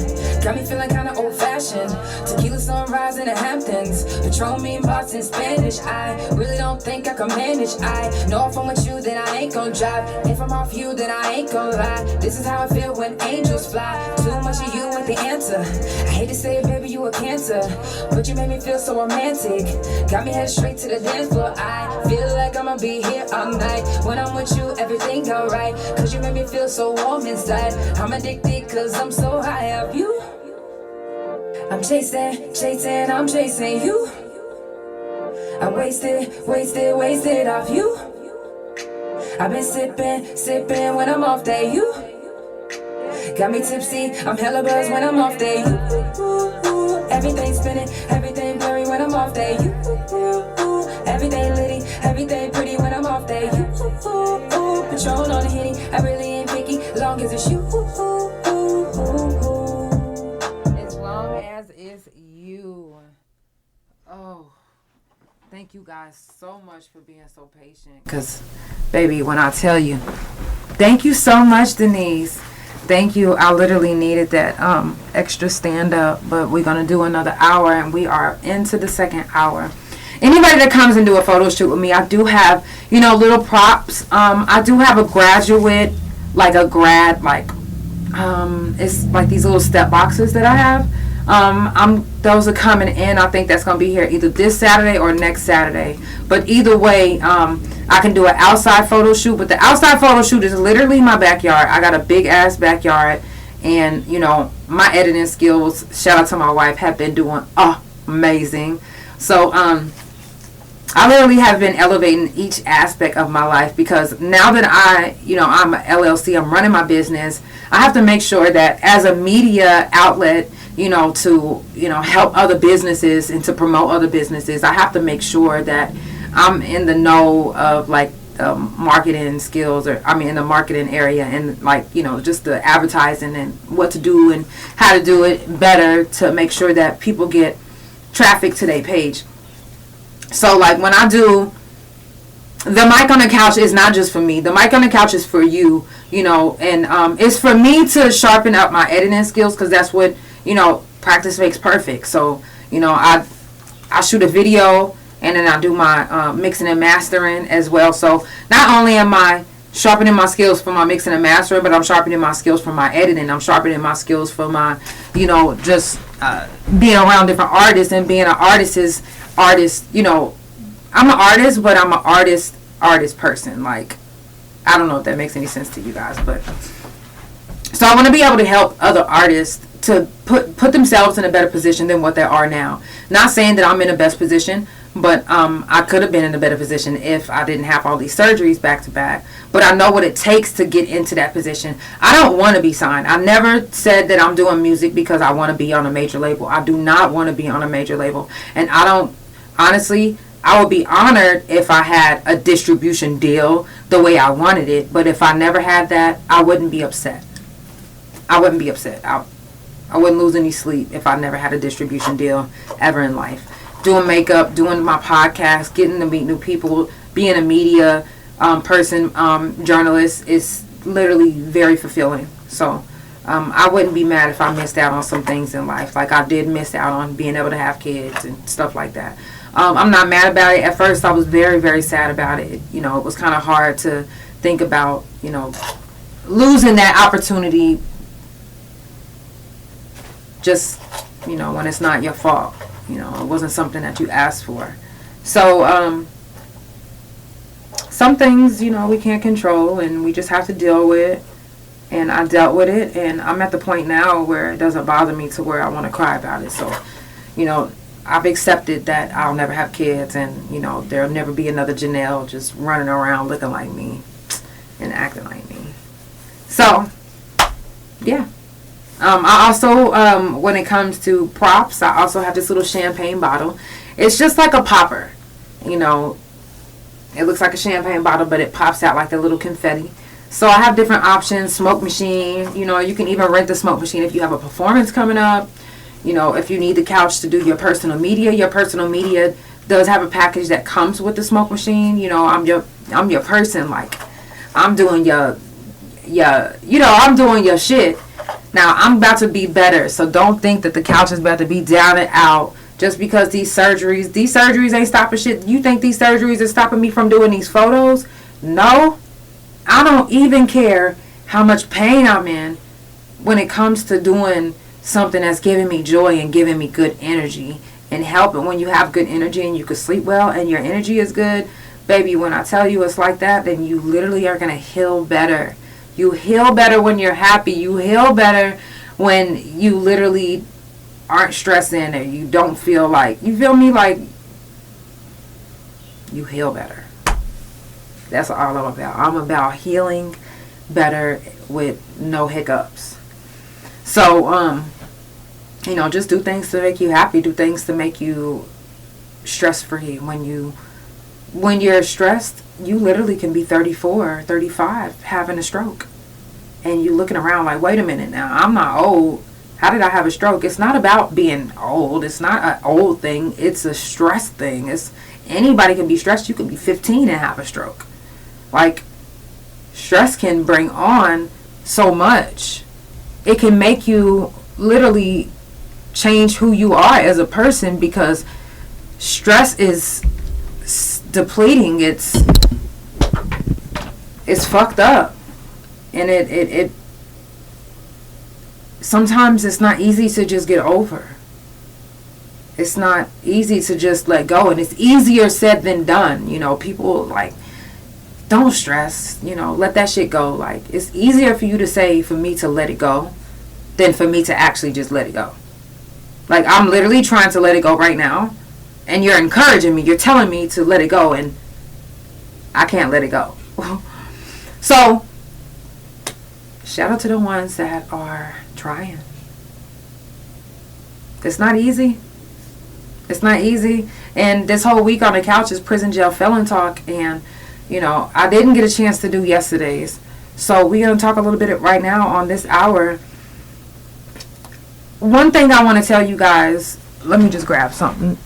got me feeling kinda old-fashioned. Tequila sunrise in the Hamptons, Patron me in Boston Spanish. I really don't think I can manage. I know if I'm with you, then I ain't gon' drive. If I'm off you, then I ain't gon' lie. This is how I feel when angels fly. Too much of you with the answer. I hate to say it, baby, you a cancer, but you made me feel so romantic. Got me headed straight to the dance floor. I feel like I'ma be here all night. When I'm with you, everything alright, 'cause you made me feel so warm inside. I'm addicted 'cause I'm so high of you. I'm chasing, I'm chasing you. I'm wasted off you. I've been sipping when I'm off that you. Got me tipsy, I'm hella buzzed when I'm off that you. Everything spinning, everything blurry when I'm off that you. Everything litty, everything pretty when I'm off that you. Patron on the Henny, I really ain't picky, long as it's you. As long as it's you. Oh, thank you guys so much for being so patient. Because, baby, when I tell you, thank you so much, Denise. Thank you. I literally needed that extra stand up, but we're going to do another hour, and we are into the second hour. Anybody that comes and do a photo shoot with me, I do have, little props. I do have a graduate, like a grad, it's like these little step boxes that I have. Those are coming in. I think that's going to be here either this Saturday or next Saturday. But either way, I can do an outside photo shoot. But the outside photo shoot is literally my backyard. I got a big ass backyard. And, my editing skills, shout out to my wife, have been doing amazing. So, I literally have been elevating each aspect of my life, because now that I'm an LLC, I'm running my business, I have to make sure that as a media outlet, to help other businesses and to promote other businesses, I have to make sure that I'm in the know of marketing skills, or in the marketing area, and just the advertising and what to do and how to do it better to make sure that people get traffic to their page. So when I do the mic on the couch, is not just for me. The mic on the couch is for you, and it's for me to sharpen up my editing skills, because that's what, practice makes perfect. So, I shoot a video, and then I do my mixing and mastering as well. So not only am I sharpening my skills for my mixing and mastering, but I'm sharpening my skills for my editing. I'm sharpening my skills for my, just being around different artists, and being an artist. I'm an artist, but I'm an artist person. I don't know if that makes any sense to you guys, but so I want to be able to help other artists to put themselves in a better position than what they are now. Not saying that I'm in the best position, but I could have been in a better position if I didn't have all these surgeries back to back. But I know what it takes to get into that position. I don't want to be signed. I never said that I'm doing music because I want to be on a major label. I do not want to be on a major label. And honestly, I would be honored if I had a distribution deal the way I wanted it. But if I never had that, I wouldn't be upset. I wouldn't be upset. I wouldn't lose any sleep if I never had a distribution deal ever in life. Doing makeup, doing my podcast, getting to meet new people, being a media person, journalist, is literally very fulfilling. So I wouldn't be mad if I missed out on some things in life. Like I did miss out on being able to have kids and stuff like that. I'm not mad about it. At first I was very, very sad about it. It was kind of hard to think about, losing that opportunity just, when it's not your fault. It wasn't something that you asked for. So, some things, we can't control, and we just have to deal with. And I dealt with it, and I'm at the point now where it doesn't bother me to where I want to cry about it. So, I've accepted that I'll never have kids, and, there'll never be another Janelle just running around looking like me and acting like me. So, yeah. I also, when it comes to props, I also have this little champagne bottle. It's just like a popper. It looks like a champagne bottle, but it pops out like a little confetti. So I have different options. Smoke machine. You can even rent the smoke machine if you have a performance coming up. If you need the couch to do your personal media does have a package that comes with the smoke machine. I'm your person. Like, I'm doing I'm doing your shit. Now, I'm about to be better, so don't think that the couch is about to be down and out just because these surgeries ain't stopping shit. You think these surgeries are stopping me from doing these photos? No. I don't even care how much pain I'm in when it comes to doing something that's giving me joy and giving me good energy and helping. When you have good energy and you can sleep well and your energy is good, baby, when I tell you it's like that, then you literally are going to heal better. You heal better when you're happy. You heal better when you literally aren't stressing or you don't feel like, you feel me? Like, you heal better. That's all I'm about. I'm about healing better with no hiccups. So, just do things to make you happy. Do things to make you stress-free when you when you're stressed, you literally can be 34 or 35 having a stroke. And you're looking around like, wait a minute now, I'm not old. How did I have a stroke? It's not about being old. It's not an old thing. It's a stress thing. It's anybody can be stressed. You could be 15 and have a stroke. Like, stress can bring on so much. It can make you literally change who you are as a person, because stress is depleting. It's fucked up. And it sometimes it's not easy to just get over. It's not easy to just let go, and it's easier said than done. You know, people like, don't stress, you know, let that shit go. Like, it's easier for you to say for me to let it go than for me to actually just let it go. Like, I'm literally trying to let it go right now, and you're encouraging me, you're telling me to let it go, and I can't let it go. So shout out to the ones that are trying. It's not easy. It's not easy. And this whole week on the couch is prison jail felon talk. And, you know, I didn't get a chance to do yesterday's. So we're going to talk a little bit right now on this hour. One thing I want to tell you guys, let me just grab something.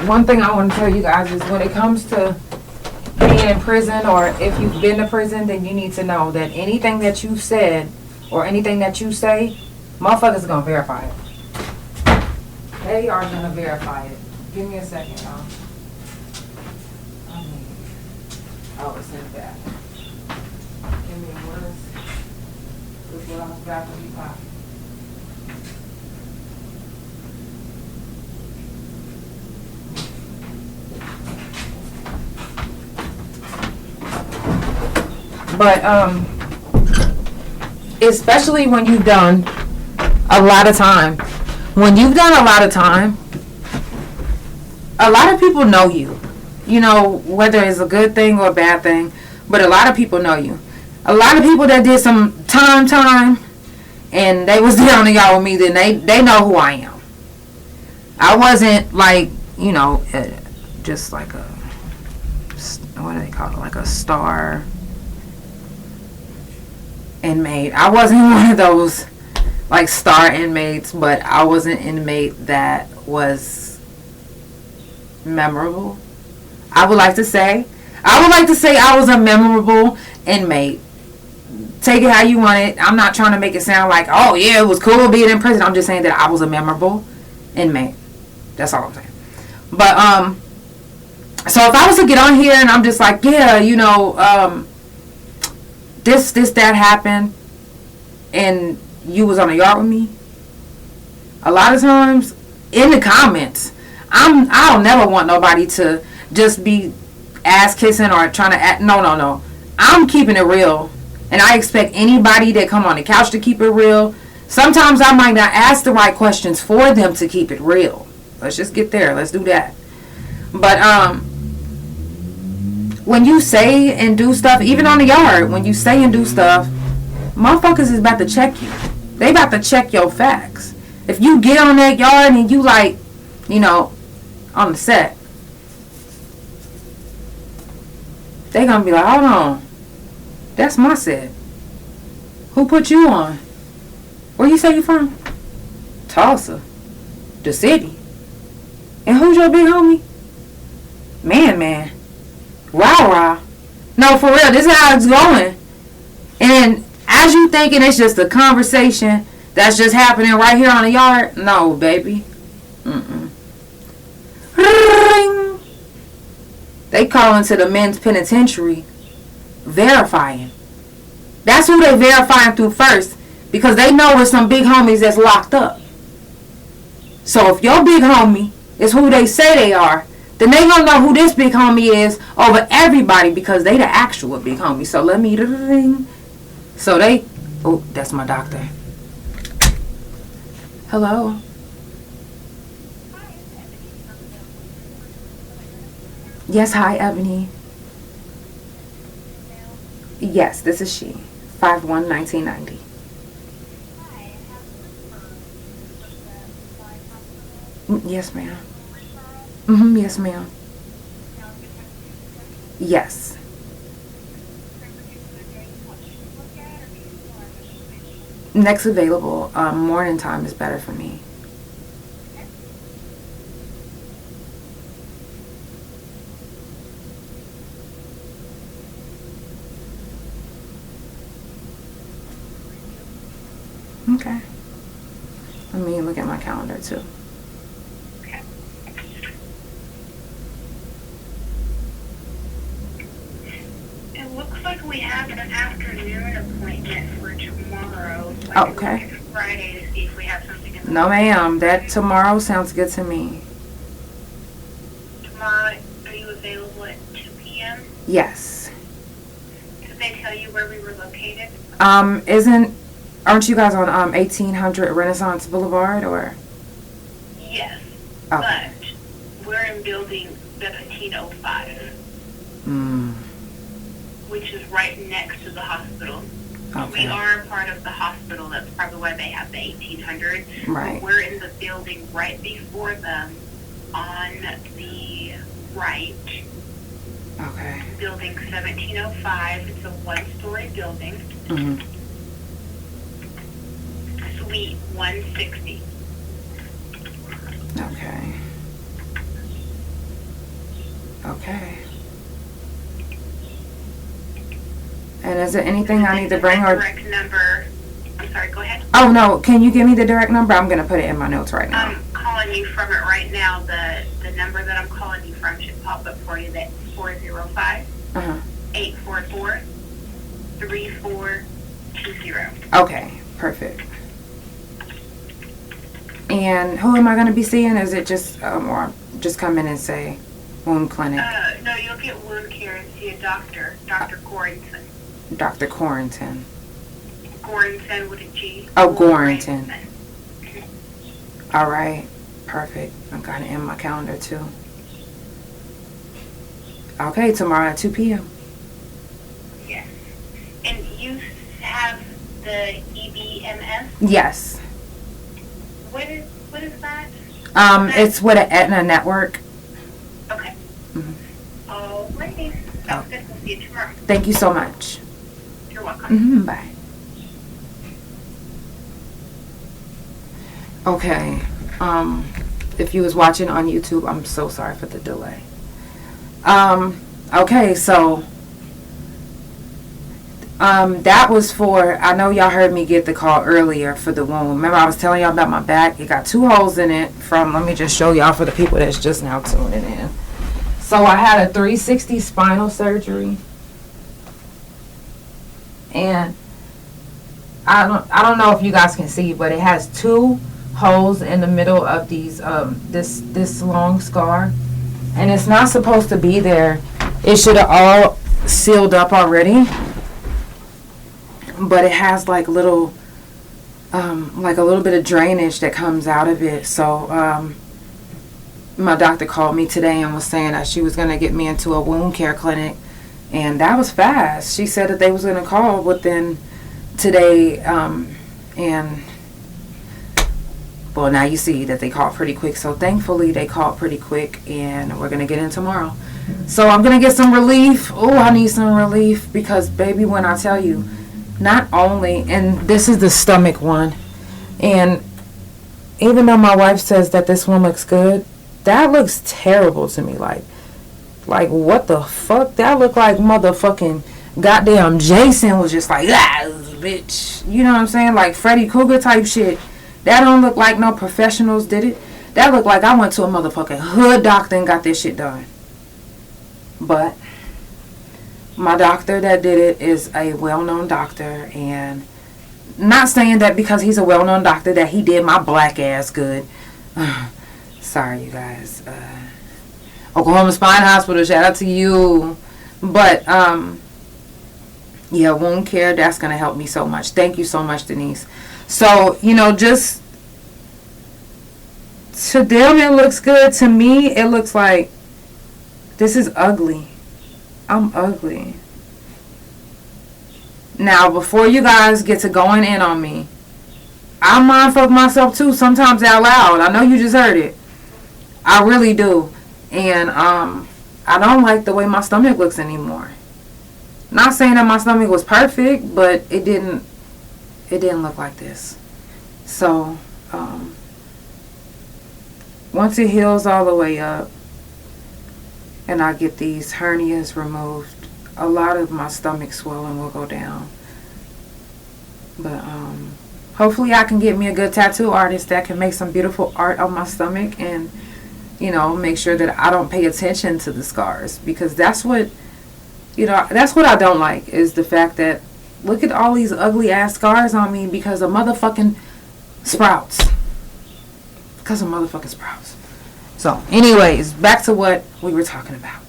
One thing I want to tell you guys is when it comes to being in prison, or if you've been to prison, then you need to know that anything that you've said or anything that you say, motherfuckers are going to verify it. They are going to verify it. Give me a second, y'all. Oh, it's in the back. Give me a minute. This is what I was about to be popping. But especially when you've done a lot of time. When you've done a lot of time, a lot of people know you. You know, whether it's a good thing or a bad thing, but a lot of people know you. A lot of people that did some time, and they was there on the yard with me, then they know who I am. I wasn't like, you know, just like a, what do they call it, like a star inmate. I wasn't one of those like star inmates, but I was an inmate that was memorable. I would like to say I was a memorable inmate. Take it how you want it. I'm not trying to make it sound like, oh yeah, it was cool being in prison. I'm just saying that I was a memorable inmate. That's all I'm saying. But so if I was to get on here and I'm just like, yeah, you know, this that happened, and you was on the yard with me, a lot of times in the comments, I don't never want nobody to just be ass kissing or trying to act. No. I'm keeping it real, and I expect anybody that come on the couch to keep it real. Sometimes I might not ask the right questions for them to keep it real. Let's just get there. Let's do that. But when you say and do stuff, even on the yard, when you say and do stuff, motherfuckers is about to check you. They about to check your facts. If you get on that yard and you like, you know, on the set, they gonna be like, hold on, that's my set. Who put you on? Where you say you from? Tulsa, the city. And who's your big homie? Man. Rah. No, for real, this is how it's going. And as you thinking it's just a conversation that's just happening right here on the yard, no, baby. Ring. They call into the men's penitentiary, verifying. That's who they verifying through first, because they know there's some big homies that's locked up. So if your big homie is who they say they are, then they gonna know who this big homie is over everybody, because they the actual big homie. So let me ring. So they, oh, that's my doctor. Hello. Yes, hi, Ebony. Yes, this is she. 5/1/1990. Yes, ma'am. Yes, ma'am. Yes. Next available. Morning time is better for me. Okay. Let me look at my calendar too. Okay. It looks like we have an afternoon appointment for tomorrow. So I can Okay. look at Friday to see if we have something in the No, ma'am. That tomorrow sounds good to me. Tomorrow, are you available at 2 p.m.? Yes. Did they tell you where we were located? Aren't you guys on 1800 Renaissance Boulevard or? Yes. Oh. But we're in building 1705, which is right next to the hospital. Okay. We are part of the hospital. That's probably why they have the 1800. Right. We're in the building right before them on the right. Okay. Building 1705. It's a one-story building. Mm-hmm. Suite 160. Okay. Okay. And is there anything I need to bring or? Direct number. I'm sorry. Go ahead. Oh no! Can you give me the direct number? I'm gonna put it in my notes right now. I'm calling you from it right now. The number that I'm calling you from should pop up for you. That's 405 844 3420. Okay. Perfect. And who am I gonna be seeing? Is it just or just come in and say wound clinic? No, you'll get wound care and see a doctor, Dr. Gorrington. Dr. Quarrington. Gorrington with a G. Oh, Gorrington. All right. Perfect. I got it in my calendar too. Okay, tomorrow at 2 p.m. Yes. And you have the EBMS? Yes. What is that? It's with an Aetna network. Okay. Mm-hmm. Alrighty. Sounds good. We'll see you tomorrow. Thank you so much. You're welcome. Mm-hmm. Bye. Okay. If you was watching on YouTube, I'm so sorry for the delay. Okay, so that was for, I know y'all heard me get the call earlier for the wound. Remember I was telling y'all about my back? It got 2 holes in it from, let me just show y'all for the people that's just now tuning in. So I had a 360 spinal surgery. And I don't know if you guys can see, but it has 2 holes in the middle of these this long scar, and it's not supposed to be there. It should have all sealed up already, but it has like little like a little bit of drainage that comes out of it. So my doctor called me today and was saying that she was going to get me into a wound care clinic, and that was fast. She said that they was going to call within today, and well, now you see that they called pretty quick. So thankfully they called pretty quick, and we're going to get in tomorrow. So I'm going to get some relief. Oh, I need some relief because, baby, when I tell you, not only, and this is the stomach one, and even though my wife says that this one looks good, that looks terrible to me. Like what the fuck? That looked like motherfucking goddamn Jason was just like, ah, bitch. You know what I'm saying? Like Freddy Krueger type shit. That don't look like no professionals did it. That looked like I went to a motherfucking hood doctor and got this shit done. But my doctor that did it is a well-known doctor, and not saying that because he's a well-known doctor that he did my black ass good. Sorry, you guys. Oklahoma Spine Hospital, shout out to you. But yeah, wound care, that's gonna help me so much. Thank you so much, Denise. So, you know, just to them it looks good. To me, it looks like this is ugly. I'm ugly. Now, before you guys get to going in on me, I mindful of myself too, sometimes out loud. I know you just heard it. I really do. And I don't like the way my stomach looks anymore. Not saying that my stomach was perfect, but it didn't look like this. So, once it heals all the way up and I get these hernias removed, a lot of my stomach swelling will go down. But hopefully I can get me a good tattoo artist that can make some beautiful art on my stomach and, you know, make sure that I don't pay attention to the scars, because that's what, you know, that's what I don't like, is the fact that look at all these ugly ass scars on me because of motherfucking sprouts. Because of motherfucking sprouts. So, anyways, back to what we were talking about.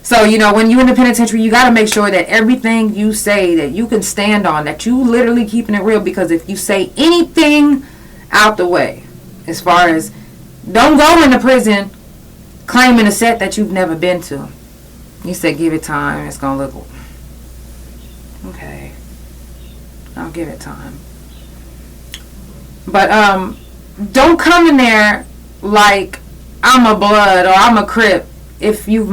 So, you know, when you're in the penitentiary, you got to make sure that everything you say that you can stand on, that you literally keeping it real, because if you say anything out the way, as far as don't go into prison claiming a set that you've never been to. You said give it time, it's going to look okay. I'll give it time. But don't come in there like I'm a blood or I'm a crip if you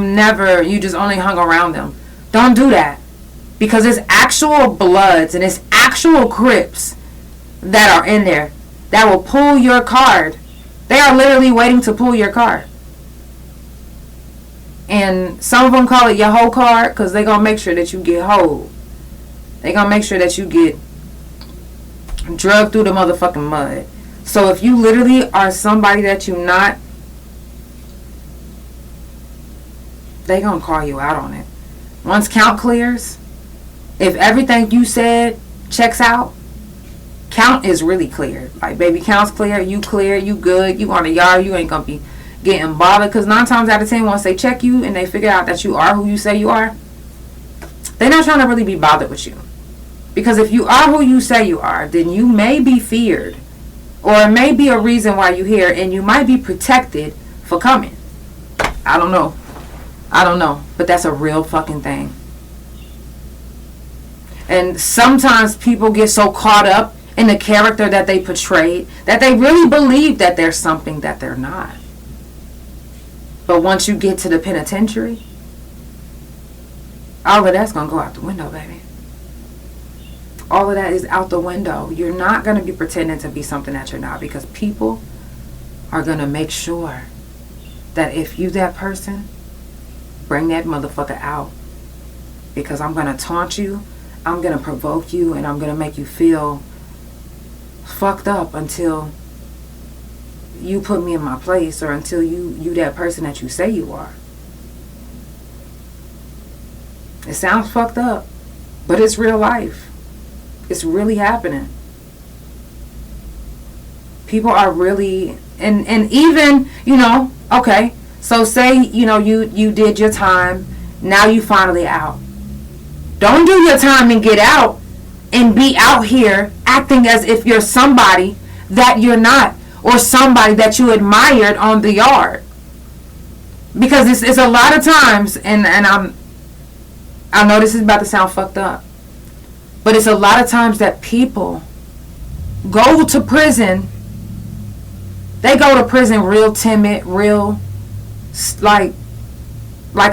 just only hung around them. Don't do that, because it's actual bloods and it's actual crips that are in there that will pull your card. They are literally waiting to pull your card. And some of them call it your whole card because they're going to make sure that you get whole. They're going to make sure that you get drugged through the motherfucking mud. So if you literally are somebody that you not, they going to call you out on it. Once count clears, if everything you said checks out, count is really clear. Like, baby, count's clear, you good, you on the yard, you ain't going to be getting bothered. Because 9 times out of 10, once they check you and they figure out that you are who you say you are, they're not trying to really be bothered with you. Because if you are who you say you are, then you may be feared. Or it may be a reason why you're here, and you might be protected for coming. I don't know. But that's a real fucking thing. And sometimes people get so caught up in the character that they portrayed that they really believe that there's something that they're not. But once you get to the penitentiary, all of that's going to go out the window, baby. All of that is out the window. You're not going to be pretending to be something that you're not, because people are going to make sure that if you that person, bring that motherfucker out. Because I'm going to taunt you, I'm going to provoke you, and I'm going to make you feel fucked up until you put me in my place, or until you that person that you say you are. It sounds fucked up, but it's real life. It's really happening. People are really, and even, you know, okay, so say, you know, you did your time, now you finally out. Don't do your time and get out and be out here acting as if you're somebody that you're not, or somebody that you admired on the yard. Because it's a lot of times, and I know this is about to sound fucked up, but it's a lot of times that people go to prison. They go to prison real timid, real like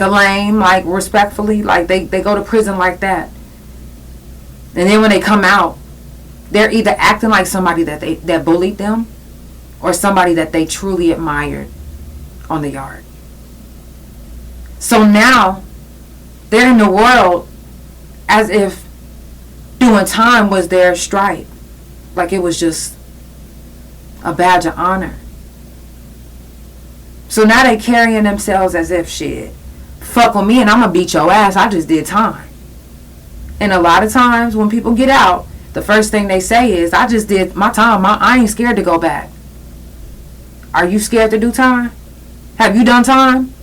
a lame, like respectfully, like they go to prison like that. And then when they come out, they're either acting like somebody that bullied them, or somebody that they truly admired on the yard. So now they're in the world as if doing time was their stripe, like it was just a badge of honor. So now they carrying themselves as if, shit, fuck with me and I'm gonna beat your ass, I just did time. And a lot of times when people get out, the first thing they say is, I just did my time, I ain't scared to go back. Are you scared to do time? Have you done time?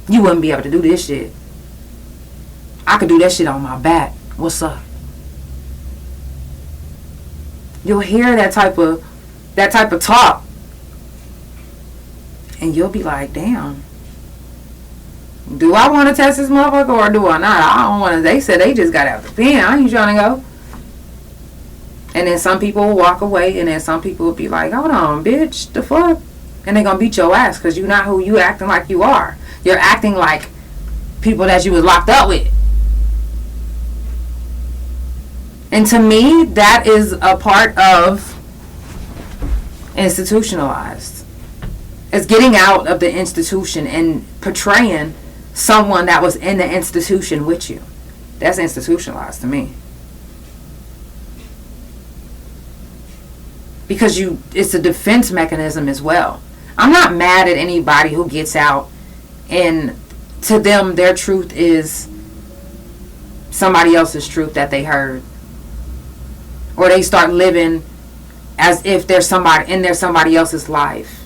You wouldn't be able to do this shit. I could do that shit on my back. What's up? You'll hear that type of talk, and you'll be like, damn, do I want to test this motherfucker or do I not? I don't want to. They said they just got out the pen. I ain't trying to go. And then some people will walk away, and then some people will be like, hold on, bitch, the fuck? And they gonna beat your ass because you're not who you acting like you are. You're acting like people that you was locked up with. And to me, that is a part of institutionalized. It's getting out of the institution and portraying someone that was in the institution with you. That's institutionalized to me. Because it's a defense mechanism as well. I'm not mad at anybody who gets out and to them their truth is somebody else's truth that they heard. Or they start living as if there's somebody else's life.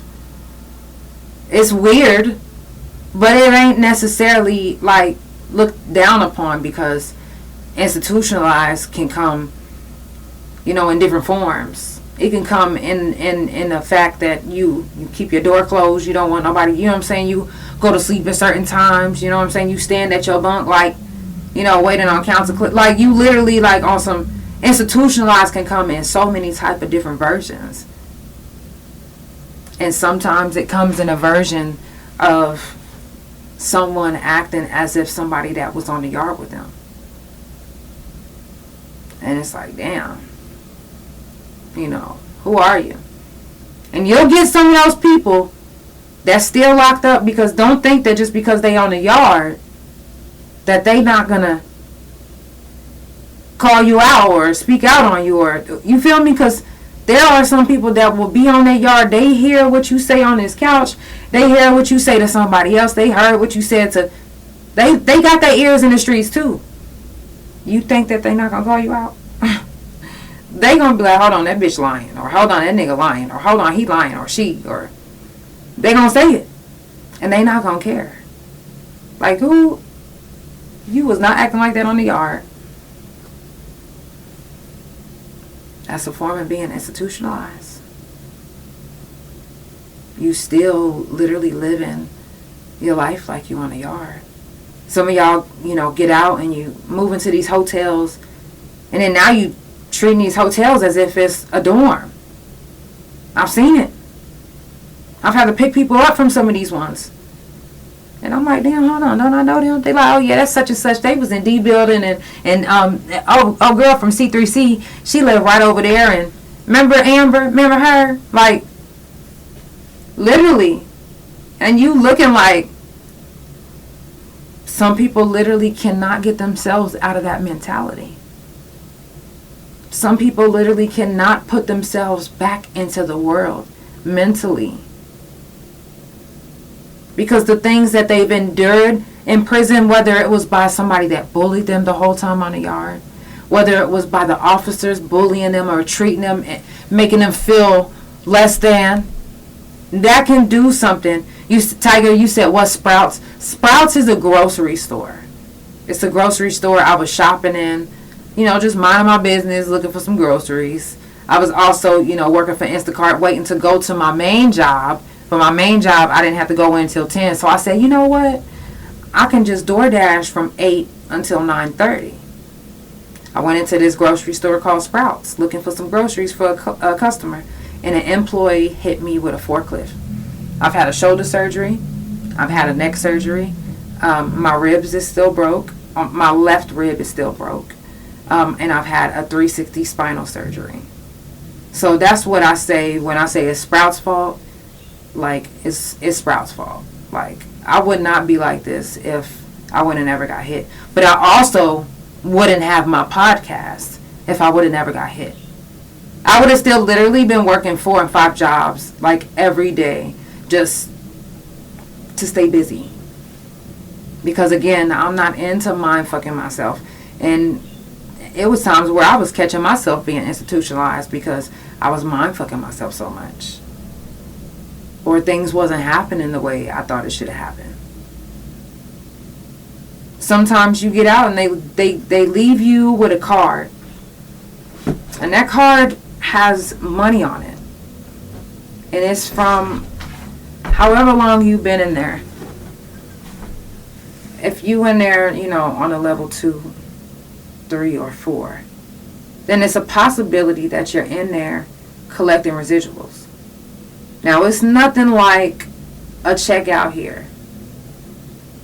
It's weird, but it ain't necessarily like looked down upon, because institutionalized can come, in different forms. It can come in the fact that you keep your door closed. You don't want nobody, you go to sleep at certain times, you stand at your bunk like, waiting on counsel. Like you literally like on some institutionalized can come in so many type of different versions. And sometimes it comes in a version of someone acting as if somebody that was on the yard with them. And it's like, damn. Who are you? And you'll get some of those people that's still locked up, because don't think that just because they on the yard that they not gonna call you out or speak out on you, or you feel me? Because there are some people that will be on their yard. They hear what you say on this couch. They hear what you say to somebody else. They heard what you said to. They got their ears in the streets too. You think that they not gonna call you out? They gonna be like, hold on, that bitch lying, or hold on, that nigga lying, or hold on, he lying, or she, or they gonna say it, and they not gonna care. Like, who? You was not acting like that on the yard. That's a form of being institutionalized. You still literally living your life like you on the yard. Some of y'all, get out and you move into these hotels, and then now you treating these hotels as if it's a dorm. I've seen it. I've had to pick people up from some of these ones. And I'm like, damn, hold on, don't I know them? They like, oh yeah, that's such and such. They was in D building, and girl from C3C, she lived right over there. And remember Amber? Remember her? Like, literally. And you looking like, some people literally cannot get themselves out of that mentality. Some people literally cannot put themselves back into the world mentally. Because the things that they've endured in prison, whether it was by somebody that bullied them the whole time on the yard, whether it was by the officers bullying them or treating them, making them feel less than, that can do something. Tiger, you said, what, Sprouts? Sprouts is a grocery store. It's a grocery store I was shopping in, just minding my business, looking for some groceries. I was also, working for Instacart, waiting to go to my main job. For my main job, I didn't have to go in until 10. So I said, you know what? I can just DoorDash from 8 until 9:30. I went into this grocery store called Sprouts, looking for some groceries for a customer. And an employee hit me with a forklift. I've had a shoulder surgery. I've had a neck surgery. My ribs is still broke. My left rib is still broke. And I've had a 360 spinal surgery. So that's what I say when I say it's Sprouts' fault. Like, it's Sprouts' fault. Like, I would not be like this if I wouldn't have never got hit. But I also wouldn't have my podcast if I would have never got hit. I would have still literally been working 4 and 5 jobs, like, every day, just to stay busy. Because, again, I'm not into mind fucking myself. And it was times where I was catching myself being institutionalized because I was mind fucking myself so much. Or things wasn't happening the way I thought it should have happened. Sometimes you get out and they leave you with a card. And that card has money on it. And it's from however long you've been in there. If you in there, on a level 2, 3, or 4, then it's a possibility that you're in there collecting residuals. Now, it's nothing like a check out here.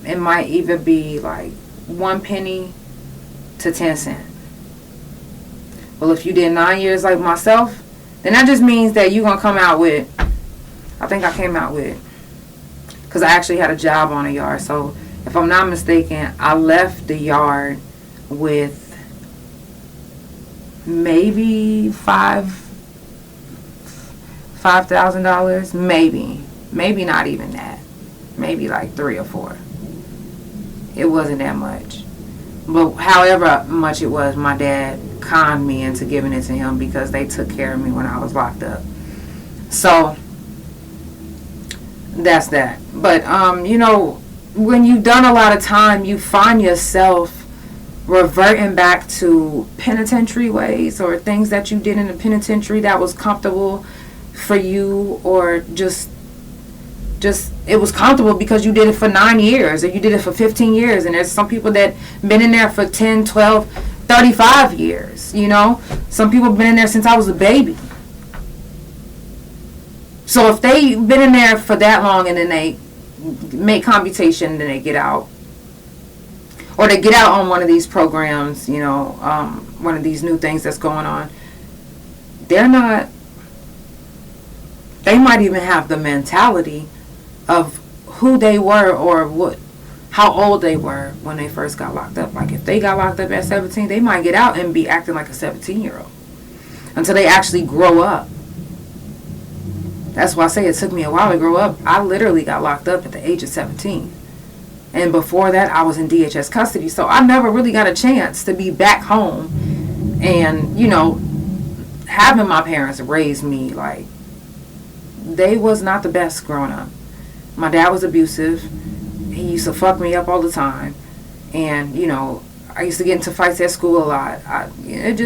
it might either be like 1 penny to 10 cents. Well, if you did 9 years like myself, then that just means that you're going to come out with, I think I came out with, because I actually had a job on a yard. So if I'm not mistaken, I left the yard with maybe $5,000, maybe not even that, maybe like 3 or 4. It wasn't that much, but however much it was, my dad conned me into giving it to him because they took care of me when I was locked up. So that's that. But you know, when you've done a lot of time, you find yourself reverting back to penitentiary ways or things that you did in the penitentiary that was comfortable for you, or just it was comfortable because you did it for 9 years or you did it for 15 years. And there's some people that been in there for 10, 12, 35 years, you know. Some people have been in there since I was a baby. So if they've been in there for that long and then they make commutation and then they get out, or they get out on one of these programs, you know, one of these new things that's going on, they might even have the mentality of who they were or how old they were when they first got locked up. Like if they got locked up at 17, they might get out and be acting like a 17-year-old until they actually grow up. That's why I say it took me a while to grow up. I literally got locked up at the age of 17. And before that, I was in DHS custody. So I never really got a chance to be back home and, you know, having my parents raise me. Like, they was not the best growing up. My dad was abusive. He used to fuck me up all the time. And, you know, I used to get into fights at school a lot. It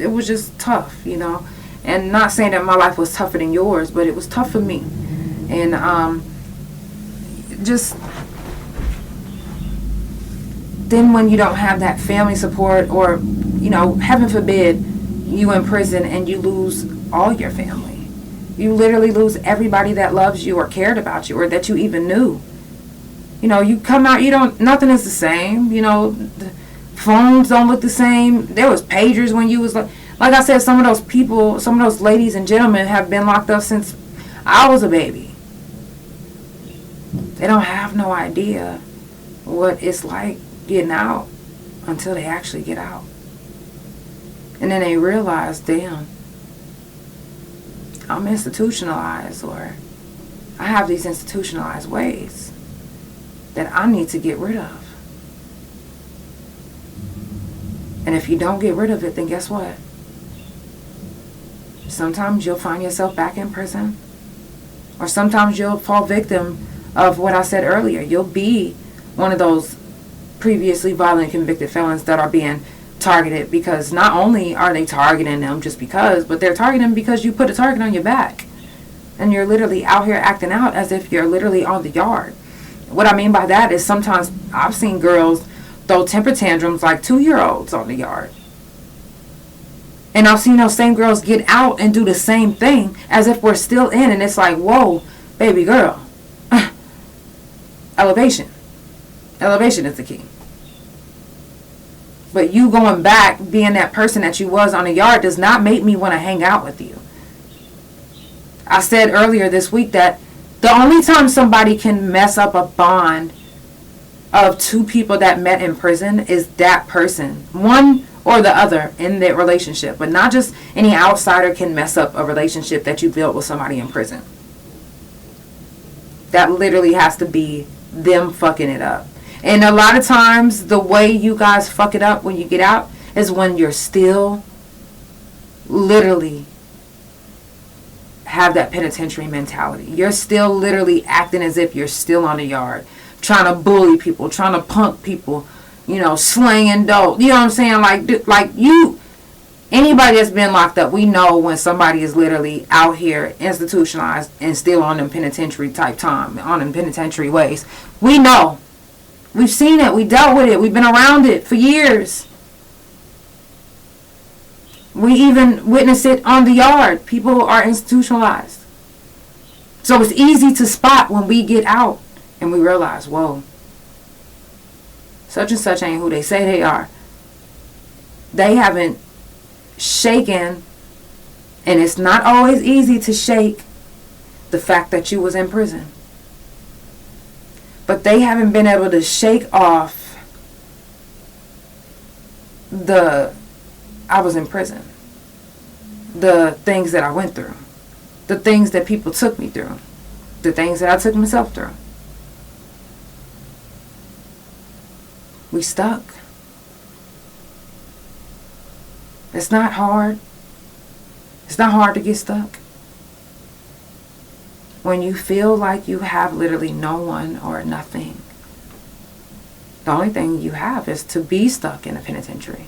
was just tough, you know. And not saying that my life was tougher than yours, but it was tough for me. And just then when you don't have that family support, or, you know, heaven forbid, you in prison and you lose all your family. You literally lose everybody that loves you or cared about you or that you even knew. You know, you come out, nothing is the same. You know, the phones don't look the same. There was pagers when you was like I said, some of those people, some of those ladies and gentlemen have been locked up since I was a baby. They don't have no idea what it's like getting out until they actually get out. And then they realize, damn, I'm institutionalized, or I have these institutionalized ways that I need to get rid of. And if you don't get rid of it, then guess what? Sometimes you'll find yourself back in prison. Or sometimes you'll fall victim of what I said earlier. You'll be one of those previously violent convicted felons that are being targeted, because not only are they targeting them just because, but they're targeting them because you put a target on your back. And you're literally out here acting out as if you're literally on the yard. What I mean by that is sometimes I've seen girls throw temper tantrums like 2-year-olds on the yard. And I've seen those same girls get out and do the same thing as if we're still in. And it's like, whoa, baby girl. Elevation. Elevation is the key. But you going back, being that person that you was on the yard, does not make me want to hang out with you. I said earlier this week that the only time somebody can mess up a bond of 2 people that met in prison is that person. One or the other in that relationship. But not just any outsider can mess up a relationship that you built with somebody in prison. That literally has to be them fucking it up. And a lot of times the way you guys fuck it up when you get out is when you're still literally have that penitentiary mentality. You're still literally acting as if you're still on the yard, trying to bully people, trying to punk people, you know, slanging dope. You know what I'm saying? Like you, anybody that's been locked up, we know when somebody is literally out here institutionalized and still on them penitentiary type time, on them penitentiary ways. We know. We've seen it. We dealt with it. We've been around it for years. We even witness it on the yard. People are institutionalized. So it's easy to spot when we get out and we realize, whoa, such and such ain't who they say they are. They haven't shaken, and it's not always easy to shake the fact that you was in prison. But they haven't been able to shake off I was in prison. The things that I went through. The things that people took me through. The things that I took myself through. We stuck. It's not hard. It's not hard to get stuck. When you feel like you have literally no one or nothing, the only thing you have is to be stuck in a penitentiary.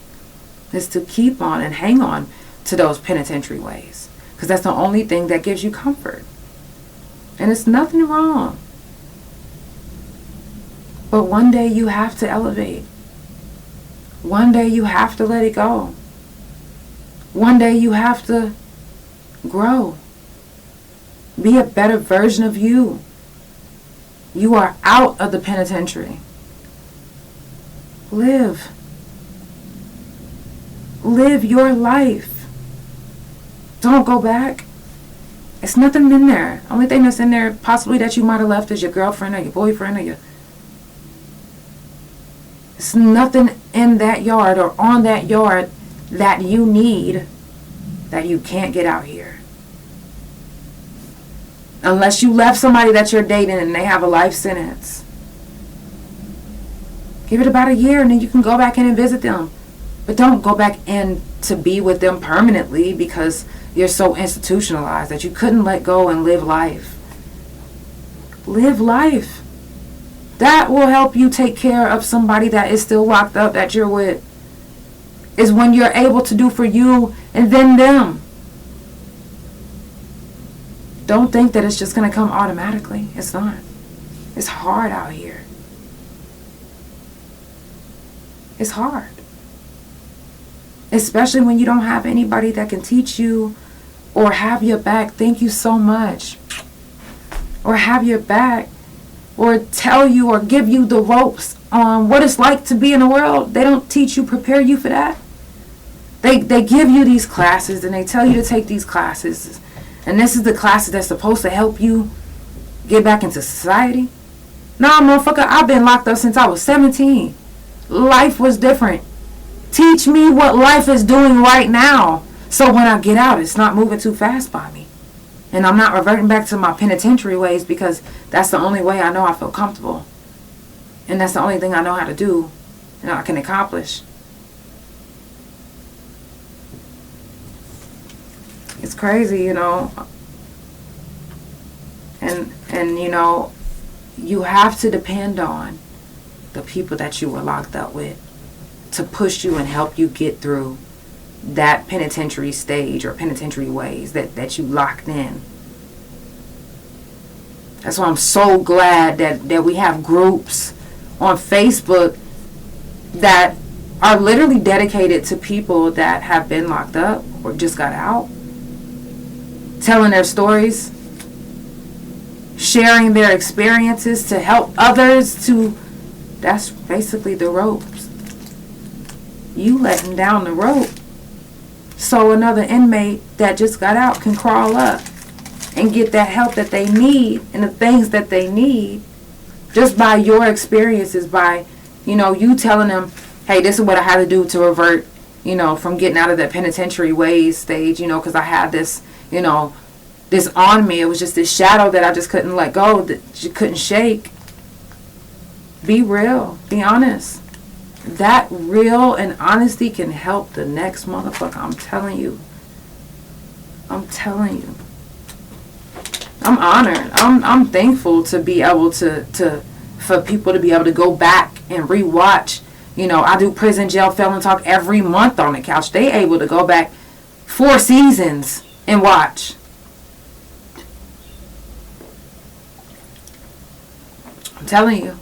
Is to keep on and hang on to those penitentiary ways. Because that's the only thing that gives you comfort. And it's nothing wrong. But one day you have to elevate. One day you have to let it go. One day you have to grow. Be a better version of you. You are out of the penitentiary. Live. Live your life. Don't go back. It's nothing in there. Only thing that's in there possibly that you might have left is your girlfriend or your boyfriend or your... It's nothing in that yard or on that yard that you need that you can't get out here. Unless you left somebody that you're dating and they have a life sentence. Give it about a year and then you can go back in and visit them. But don't go back in to be with them permanently because you're so institutionalized that you couldn't let go and live life. Live life. That will help you take care of somebody that is still locked up that you're with. Is when you're able to do for you and then them. Don't think that it's just going to come automatically. It's not. It's hard out here. It's hard. Especially when you don't have anybody that can teach you or have your back. Thank you so much. Or have your back. Or tell you or give you the ropes on what it's like to be in the world. They don't teach you, prepare you for that. They give you these classes and they tell you to take these classes. And this is the classes that's supposed to help you get back into society. Nah, motherfucker, I've been locked up since I was 17. Life was different. Teach me what life is doing right now. So when I get out, it's not moving too fast by me. And I'm not reverting back to my penitentiary ways because that's the only way I know I feel comfortable. And that's the only thing I know how to do and I can accomplish. It's crazy, you know. And you know, you have to depend on the people that you were locked up with to push you and help you get through that penitentiary stage or penitentiary ways that you locked in. That's why I'm so glad that we have groups on Facebook that are literally dedicated to people that have been locked up or just got out, telling their stories, sharing their experiences to help others to... That's basically the ropes. You letting down the rope so another inmate that just got out can crawl up and get that help that they need and the things that they need just by your experiences, by, you know, you telling them, hey, this is what I had to do to revert, you know, from getting out of that penitentiary ways stage, you know, because I had this, you know, this on me. It was just this shadow that I just couldn't let go, that you couldn't shake. Be real. Be honest. That real and honesty can help the next motherfucker. I'm telling you. I'm telling you. I'm honored. I'm thankful to be able to for people to be able to go back and rewatch. You know, I do prison, jail, felon talk every month on the couch. They able to go back 4 seasons and watch. I'm telling you.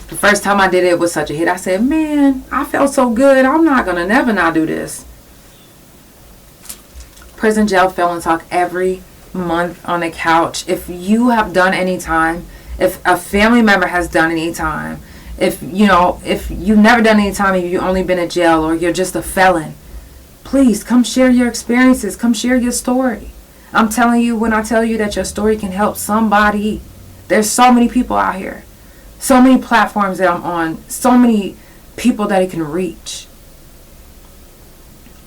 The first time I did it was such a hit. I said, man, I felt so good. I'm not going to never not do this. Prison, jail, felon talk every month on the couch. If you have done any time If a family member has done any time, if you've never done any time, if you've only been in jail, or you're just a felon, please come share your experiences. Come share your story. I'm telling you, when I tell you that your story can help somebody, there's so many people out here, so many platforms that I'm on, so many people that it can reach.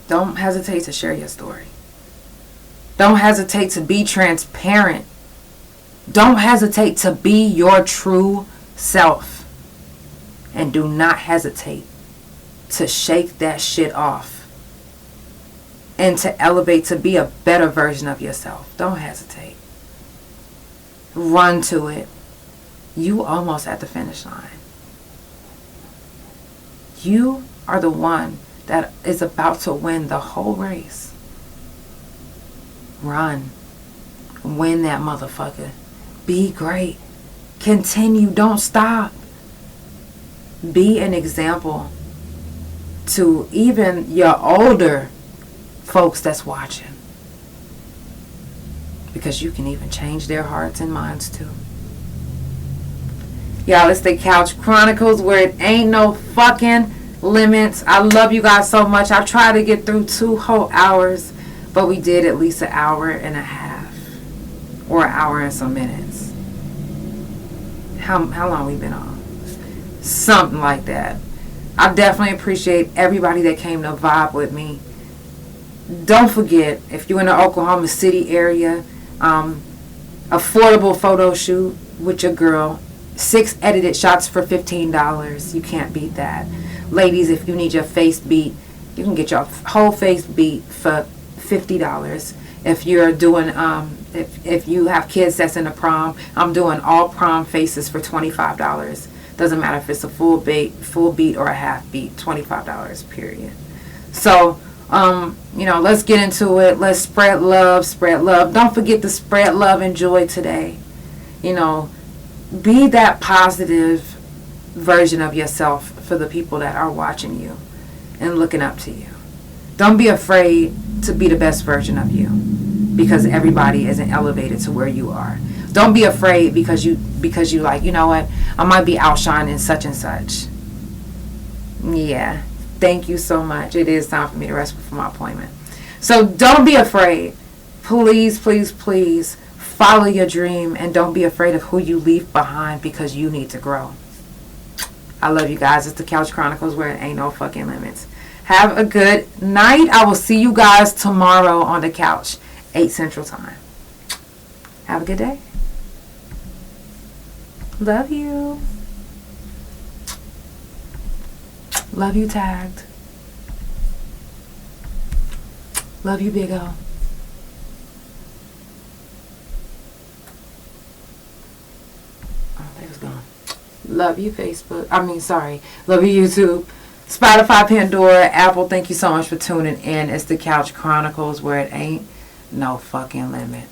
Don't hesitate to share your story. Don't hesitate to be transparent. Don't hesitate to be your true self. And do not hesitate to shake that shit off and to elevate to be a better version of yourself. Don't hesitate. Run to it. You almost at the finish line. You are the one that is about to win the whole race. Run. Win that motherfucker. Be great. Continue. Don't stop. Be an example to even your older folks that's watching. Because you can even change their hearts and minds too. Y'all, it's the Couch Chronicles, where it ain't no fucking limits. I love you guys so much. I've tried to get through 2 whole hours, but we did at least an hour and a half. Or an hour and some minutes. How long we been on? Something like that. I definitely appreciate everybody that came to vibe with me. Don't forget, if you're in the Oklahoma City area, affordable photo shoot with your girl. 6 edited shots for $15. You can't beat that. Ladies, if you need your face beat, you can get your whole face beat for $50. If you're doing, if you have kids that's in the prom, I'm doing all prom faces for $25. Doesn't matter if it's a full beat or a half beat, $25, period. So, let's get into it. Let's spread love. Don't forget to spread love and joy today. Be that positive version of yourself for the people that are watching you and looking up to you. Don't be afraid to be the best version of you, because everybody isn't elevated to where you are. Don't be afraid because you like, you know what, I might be outshining such and such. Yeah. Thank you so much. It is time for me to rest before my appointment. So don't be afraid. Please, please, please follow your dream, and don't be afraid of who you leave behind, because you need to grow. I love you guys. It's the Couch Chronicles, where it ain't no fucking limits. Have a good night. I will see you guys tomorrow on the couch, 8 Central Time. Have a good day. Love you. Love you, Tagged. Love you, Big O. Oh, they was gone. Love you, Facebook. Love you, YouTube. Spotify, Pandora, Apple. Thank you so much for tuning in. It's the Couch Chronicles, where it ain't no fucking limit.